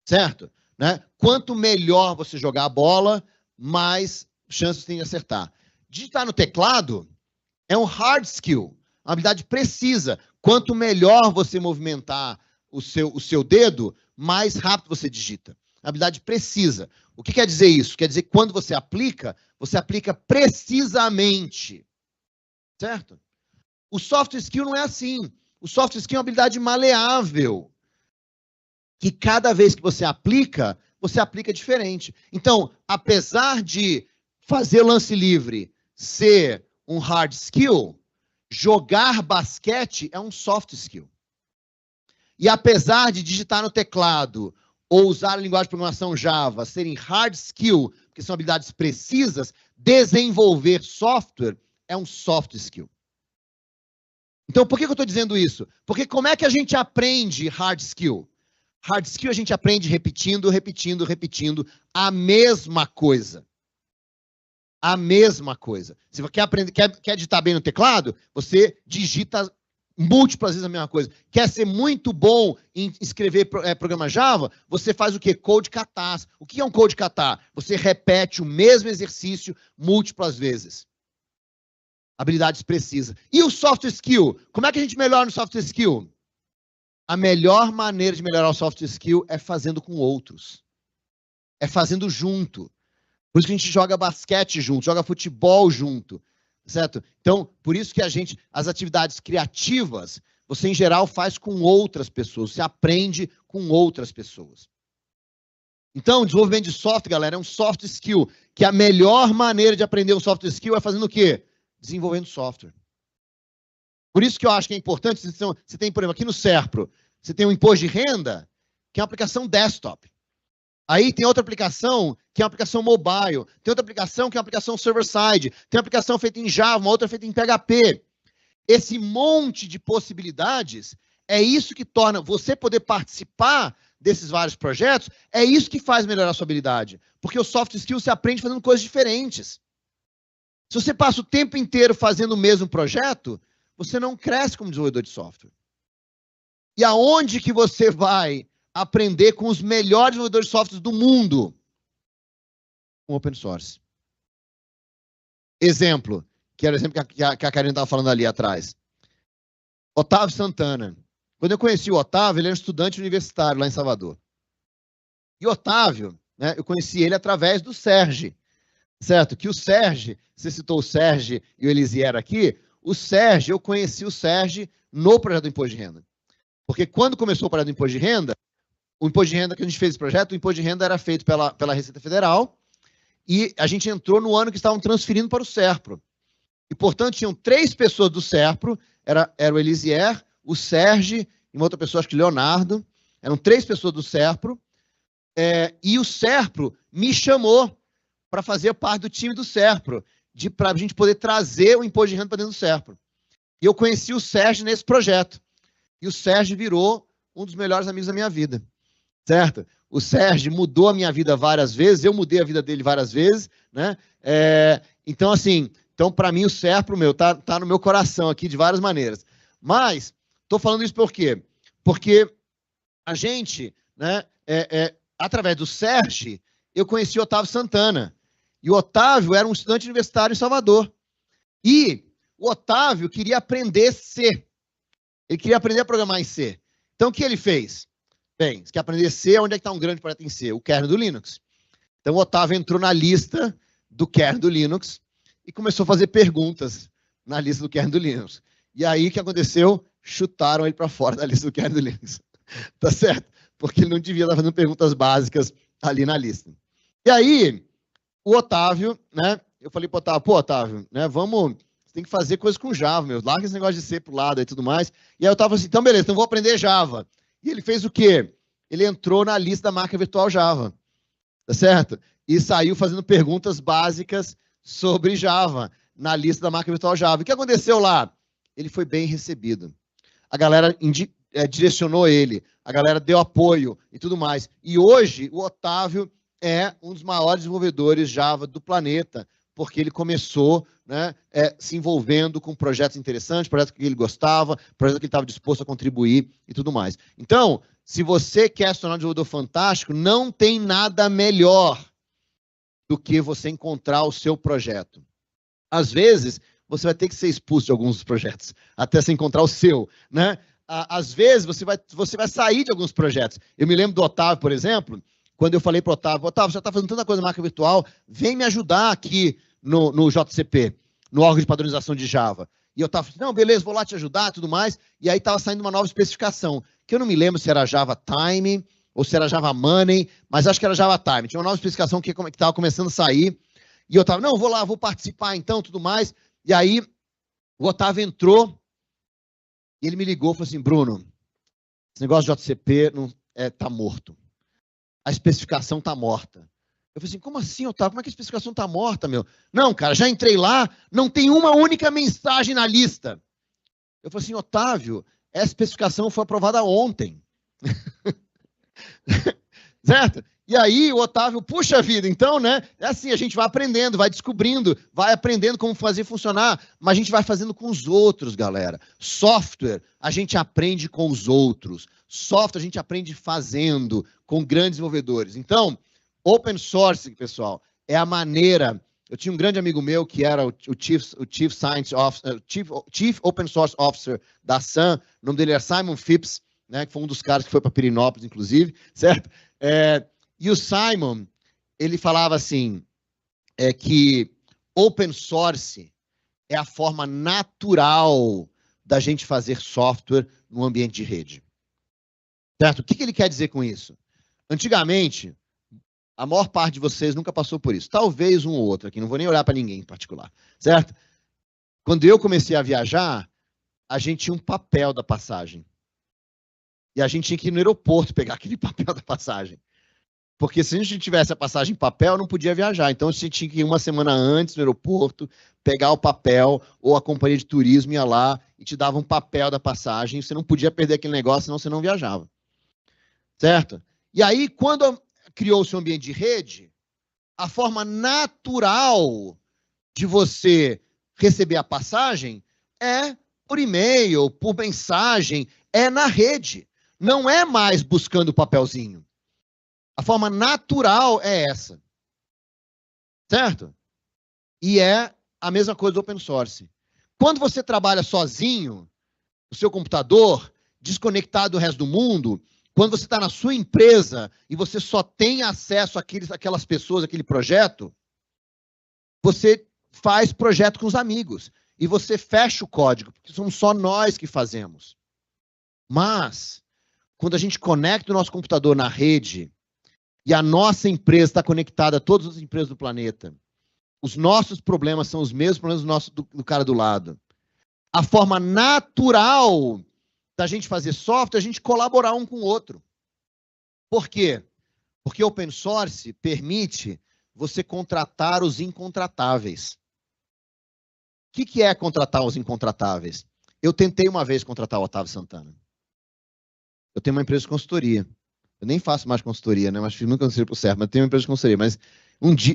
certo? Né? Quanto melhor você jogar a bola, mais chances tem de acertar. Digitar no teclado é um hard skill, uma habilidade precisa. Quanto melhor você movimentar o seu dedo, mais rápido você digita. Habilidade precisa. O que quer dizer isso? Quer dizer que quando você aplica precisamente. Certo? O soft skill não é assim. O soft skill é uma habilidade maleável. Que cada vez que você aplica diferente. Então, apesar de fazer lance livre ser um hard skill, jogar basquete é um soft skill. E apesar de digitar no teclado ou usar a linguagem de programação Java serem hard skill, porque são habilidades precisas, desenvolver software é um soft skill. Então, por que eu estou dizendo isso? Porque como é que a gente aprende hard skill? Hard skill a gente aprende repetindo a mesma coisa. A mesma coisa. Se você quer digitar bem no teclado, você digita múltiplas vezes a mesma coisa. Quer ser muito bom em escrever programa Java, você faz o quê? Code katas. O que é um code kata? Você repete o mesmo exercício múltiplas vezes. Habilidades precisas. E o soft skill? Como é que a gente melhora no soft skill? A melhor maneira de melhorar o soft skill é fazendo com outros. É fazendo junto. Por isso que a gente joga basquete junto, joga futebol junto, certo? Então, por isso que as atividades criativas, você em geral faz com outras pessoas, você aprende com outras pessoas. Então, desenvolvimento de software, galera, é um soft skill, que a melhor maneira de aprender um soft skill é fazendo o quê? Desenvolvendo software. Por isso que eu acho que é importante, você tem, por exemplo, aqui no Serpro, você tem um imposto de renda, que é uma aplicação desktop. Aí tem outra aplicação, que é uma aplicação mobile. Tem outra aplicação, que é uma aplicação server-side. Tem uma aplicação feita em Java, uma outra feita em PHP. Esse monte de possibilidades, é isso que torna você poder participar desses vários projetos, é isso que faz melhorar a sua habilidade. Porque o soft skill você aprende fazendo coisas diferentes. Se você passa o tempo inteiro fazendo o mesmo projeto, você não cresce como desenvolvedor de software. E aonde que você vai aprender com os melhores desenvolvedores de software do mundo? Com open source. Exemplo, que era o exemplo que a Karina estava falando ali atrás. Otávio Santana. Quando eu conheci o Otávio, ele era um estudante universitário lá em Salvador. E Otávio, né? Eu conheci ele através do Sérgio, certo? Que o Sérgio, você citou o Sérgio e o Elisier aqui, eu conheci o Sérgio no projeto do Imposto de Renda. Porque quando começou o projeto do Imposto de Renda, o Imposto de Renda que a gente fez esse projeto, o Imposto de Renda era feito pela Receita Federal e a gente entrou no ano que estavam transferindo para o SERPRO. E, portanto, tinham 3 pessoas do SERPRO, era o Elisier, o Sérgio e uma outra pessoa, acho que Leonardo, eram 3 pessoas do SERPRO, e o SERPRO me chamou para fazer parte do time do SERPRO, para a gente poder trazer o Imposto de Renda para dentro do SERPRO. E eu conheci o Sérgio nesse projeto. E o Sérgio virou um dos melhores amigos da minha vida, certo? O Sérgio mudou a minha vida várias vezes, eu mudei a vida dele várias vezes, né? Então, assim, para mim o SERPRO, tá no meu coração aqui de várias maneiras. Mas, estou falando isso por quê? Porque a gente, né, através do Sérgio, eu conheci o Otávio Santana. E o Otávio era um estudante universitário em Salvador. E o Otávio queria aprender C. Ele queria aprender a programar em C. Então, o que ele fez? Bem, você quer aprender C, onde é que está um grande projeto em C? O kernel do Linux. Então, o Otávio entrou na lista do kernel do Linux e começou a fazer perguntas na lista do kernel do Linux. E aí, o que aconteceu? Chutaram ele para fora da lista do kernel do Linux. Tá certo? Porque ele não devia estar fazendo perguntas básicas ali na lista. E aí, o Otávio, né? Eu falei para o Otávio, pô, Otávio, né? Você tem que fazer coisas com Java, meu. Larga esse negócio de C pro lado e tudo mais. E aí eu tava assim, então beleza, então vou aprender Java. E ele fez o quê? Ele entrou na lista da máquina virtual Java, tá certo? E saiu fazendo perguntas básicas sobre Java, na lista da máquina virtual Java. O que aconteceu lá? Ele foi bem recebido. A galera direcionou ele, a galera deu apoio e tudo mais. E hoje, o Otávio é um dos maiores desenvolvedores Java do planeta, porque ele começou, né, se envolvendo com projetos interessantes, projetos que ele gostava, projetos que ele estava disposto a contribuir e tudo mais. Então, se você quer se tornar um desenvolvedor fantástico, não tem nada melhor do que você encontrar o seu projeto. Às vezes, você vai ter que ser expulso de alguns dos projetos, até se encontrar o seu, né? Às vezes, você vai sair de alguns projetos. Eu me lembro do Otávio, por exemplo, quando eu falei para o Otávio, Otávio, você está fazendo tanta coisa na máquina virtual, vem me ajudar aqui no JCP, no órgão de padronização de Java. E eu estava falando, não, beleza, vou lá te ajudar e tudo mais. E aí estava saindo uma nova especificação, que eu não me lembro se era Java Time ou se era Java Money, mas acho que era Java Time. Tinha uma nova especificação que estava começando a sair. E eu estava, não, vou lá, vou participar então, tudo mais. E aí o Otávio entrou e ele me ligou e falou assim, Bruno, esse negócio de JCP tá morto. A especificação tá morta. Eu falei assim, como assim, Otávio? Como é que a especificação tá morta, meu? Não, cara, já entrei lá, não tem uma única mensagem na lista. Eu falei assim, Otávio, essa especificação foi aprovada ontem. Certo? E aí o Otávio, puxa vida, então, né? É assim, a gente vai aprendendo, vai descobrindo, vai aprendendo como fazer funcionar, mas a gente vai fazendo com os outros, galera. Software, a gente aprende com os outros. Software, a gente aprende fazendo, com grandes desenvolvedores. Então, open source, pessoal, é a maneira... Eu tinha um grande amigo meu que era o Chief Science Officer, Chief Open Source Officer da Sun, o nome dele era Simon Phipps, né, que foi um dos caras que foi para Pirinópolis, inclusive, certo? E o Simon, ele falava assim, que open source é a forma natural da gente fazer software no ambiente de rede. Certo? O que ele quer dizer com isso? Antigamente, a maior parte de vocês nunca passou por isso. Talvez um ou outro aqui, não vou nem olhar para ninguém em particular, certo? Quando eu comecei a viajar, a gente tinha um papel da passagem. E a gente tinha que ir no aeroporto pegar aquele papel da passagem. Porque se a gente tivesse a passagem em papel, não podia viajar. Então, a gente tinha que ir uma semana antes no aeroporto, pegar o papel, ou a companhia de turismo ia lá e te dava um papel da passagem. Você não podia perder aquele negócio, senão você não viajava. Certo? E aí, quando criou-se um ambiente de rede, a forma natural de você receber a passagem é por e-mail, por mensagem, é na rede. Não é mais buscando o papelzinho. A forma natural é essa. Certo? E é a mesma coisa do open source. Quando você trabalha sozinho, no seu computador, desconectado do resto do mundo, Quando você está na sua empresa e você só tem acesso àquelas pessoas, àquele projeto, você faz projeto com os amigos e você fecha o código, porque somos só nós que fazemos. Mas, quando a gente conecta o nosso computador na rede e a nossa empresa está conectada a todas as empresas do planeta, os nossos problemas são os mesmos problemas do cara do lado. A forma natural da gente fazer software é a gente colaborar um com o outro. Por quê? Porque open source permite você contratar os incontratáveis. O que é contratar os incontratáveis? Eu tentei uma vez contratar o Otávio Santana. Eu tenho uma empresa de consultoria. Eu nem faço mais consultoria, né? Mas fiz muita consultoria pro certo, mas tenho uma empresa de consultoria. Mas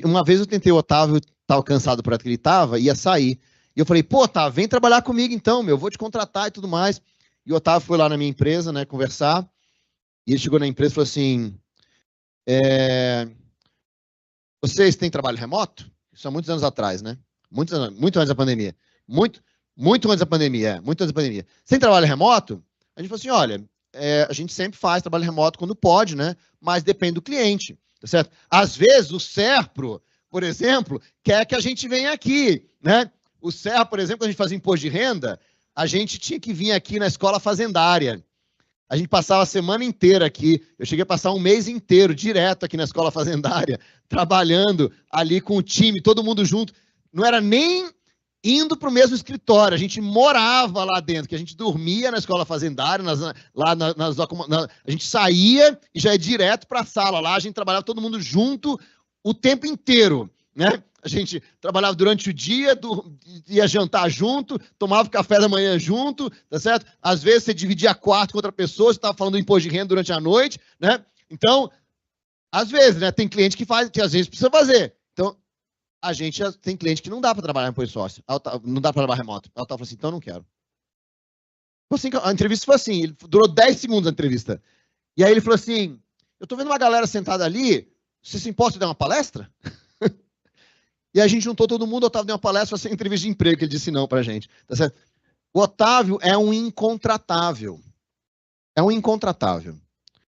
uma vez eu tentei o Otávio, estava cansado do projeto que ele estava, ia sair. E eu falei, pô, Otávio, vem trabalhar comigo então, meu, vou te contratar e tudo mais. E o Otávio foi lá na minha empresa, né, conversar. E ele chegou na empresa e falou assim, vocês têm trabalho remoto? Isso há muitos anos atrás, né? Muito antes da pandemia. Muito antes da pandemia, muito antes da pandemia. Sem trabalho remoto, a gente falou assim, olha, a gente sempre faz trabalho remoto quando pode, né? Mas depende do cliente, tá certo? Às vezes o Serpro, por exemplo, quer que a gente venha aqui, né? O Serpro, por exemplo, quando a gente fazia imposto de renda, a gente tinha que vir aqui na escola fazendária. A gente passava a semana inteira aqui. Eu cheguei a passar um mês inteiro, direto aqui na escola fazendária, trabalhando ali com o time, todo mundo junto. Não era nem indo para o mesmo escritório, a gente morava lá dentro, que a gente dormia na escola fazendária, a gente saía e já ia direto para a sala lá, a gente trabalhava todo mundo junto o tempo inteiro, né? A gente trabalhava durante o dia, ia jantar junto, tomava café da manhã junto, tá certo? Às vezes você dividia quarto com outra pessoa, você estava falando do imposto de renda durante a noite, né? Então, às vezes, né? Tem cliente que faz, que às vezes precisa fazer. Então, a gente tem cliente que não dá para trabalhar em apoio sócio, não dá para trabalhar remoto. Ela falou assim, então eu não quero. Assim, a entrevista foi assim, durou 10 segundos a entrevista. E aí ele falou assim, eu tô vendo uma galera sentada ali, você se importa de dar uma palestra? E a gente juntou todo mundo, o Otávio deu uma palestra sem entrevista de emprego, que ele disse não pra gente. Tá certo? O Otávio é um incontratável. É um incontratável.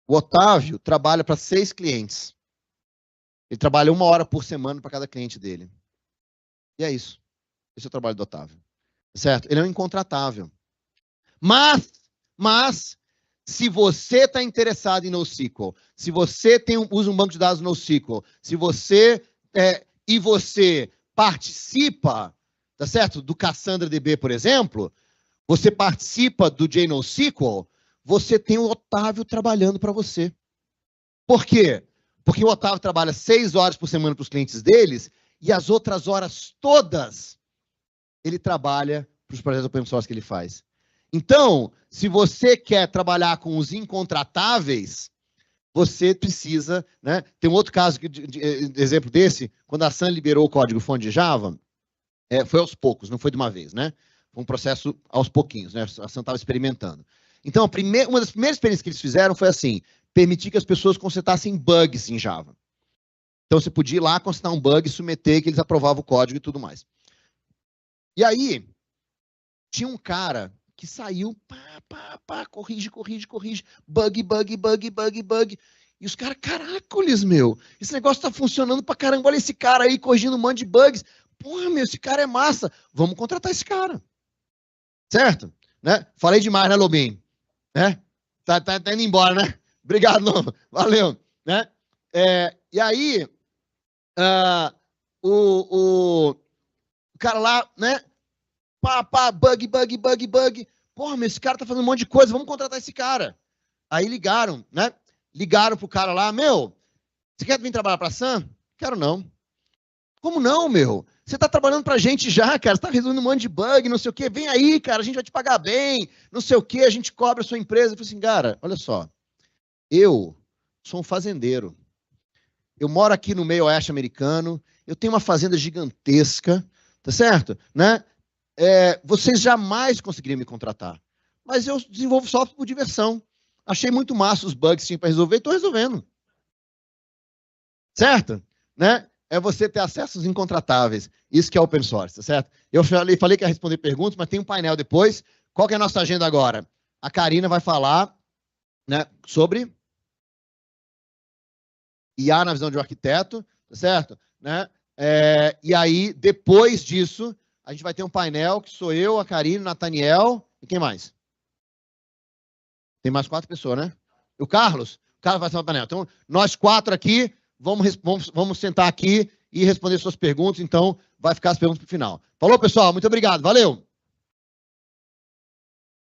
O Otávio trabalha para 6 clientes. Ele trabalha 1 hora por semana para cada cliente dele. E é isso. Esse é o trabalho do Otávio. Certo? Ele é um incontratável. Mas se você está interessado em NoSQL, se você usa um banco de dados NoSQL, se você você participa, tá certo? Do CassandraDB, por exemplo, você participa do JNoSQL, você tem o Otávio trabalhando para você. Por quê? Porque o Otávio trabalha 6 horas por semana para os clientes deles e as outras horas todas ele trabalha para os projetos open source que ele faz. Então, se você quer trabalhar com os incontratáveis, você precisa, né? Tem um outro caso, exemplo desse, quando a Sun liberou o código-fonte de Java, foi aos poucos, não foi de uma vez, né? Foi um processo aos pouquinhos, né? A Sun estava experimentando. Então, uma das primeiras experiências que eles fizeram foi assim, permitir que as pessoas consetassem bugs em Java. Então, você podia ir lá, constatar um bug, submeter, que eles aprovavam o código e tudo mais. E aí, tinha um cara que saiu, corrige, bug. E os caras, caracoles, meu, esse negócio tá funcionando pra caramba, olha esse cara aí corrigindo um monte de bugs. Porra, meu, esse cara é massa, vamos contratar esse cara. Certo? Né? Falei demais, né, Lobinho? Né? Tá indo embora, né? Obrigado, Lobo. Valeu. Né? E aí, o cara lá, né? Bug. Porra, meu, esse cara tá fazendo um monte de coisa, vamos contratar esse cara. Aí ligaram, né? Ligaram pro cara lá, meu, você quer vir trabalhar pra Sun? Quero não. Como não, meu? Você tá trabalhando pra gente já, cara, você tá resolvendo um monte de bug, não sei o quê, vem aí, cara, a gente vai te pagar bem, não sei o quê, a gente cobra a sua empresa. Eu falei assim, cara, olha só, eu sou um fazendeiro, eu moro aqui no meio oeste americano, eu tenho uma fazenda gigantesca, tá certo? Né? Vocês jamais conseguiriam me contratar. Mas eu desenvolvo software por diversão. Achei muito massa os bugs que tinha para resolver e estou resolvendo. Certo? Né? É você ter acesso aos incontratáveis. Isso que é open source, tá certo? Eu falei que ia responder perguntas, mas tem um painel depois. Qual que é a nossa agenda agora? A Karina vai falar, né, sobre IA na visão de um arquiteto, tá certo? Né? E aí, depois disso, a gente vai ter um painel que sou eu, a Karine, o Nathaniel e quem mais? Tem mais 4 pessoas, né? O Carlos? O Carlos vai ser o painel. Então, nós 4 aqui, vamos sentar aqui e responder suas perguntas. Então, vai ficar as perguntas para o final. Falou, pessoal? Muito obrigado. Valeu!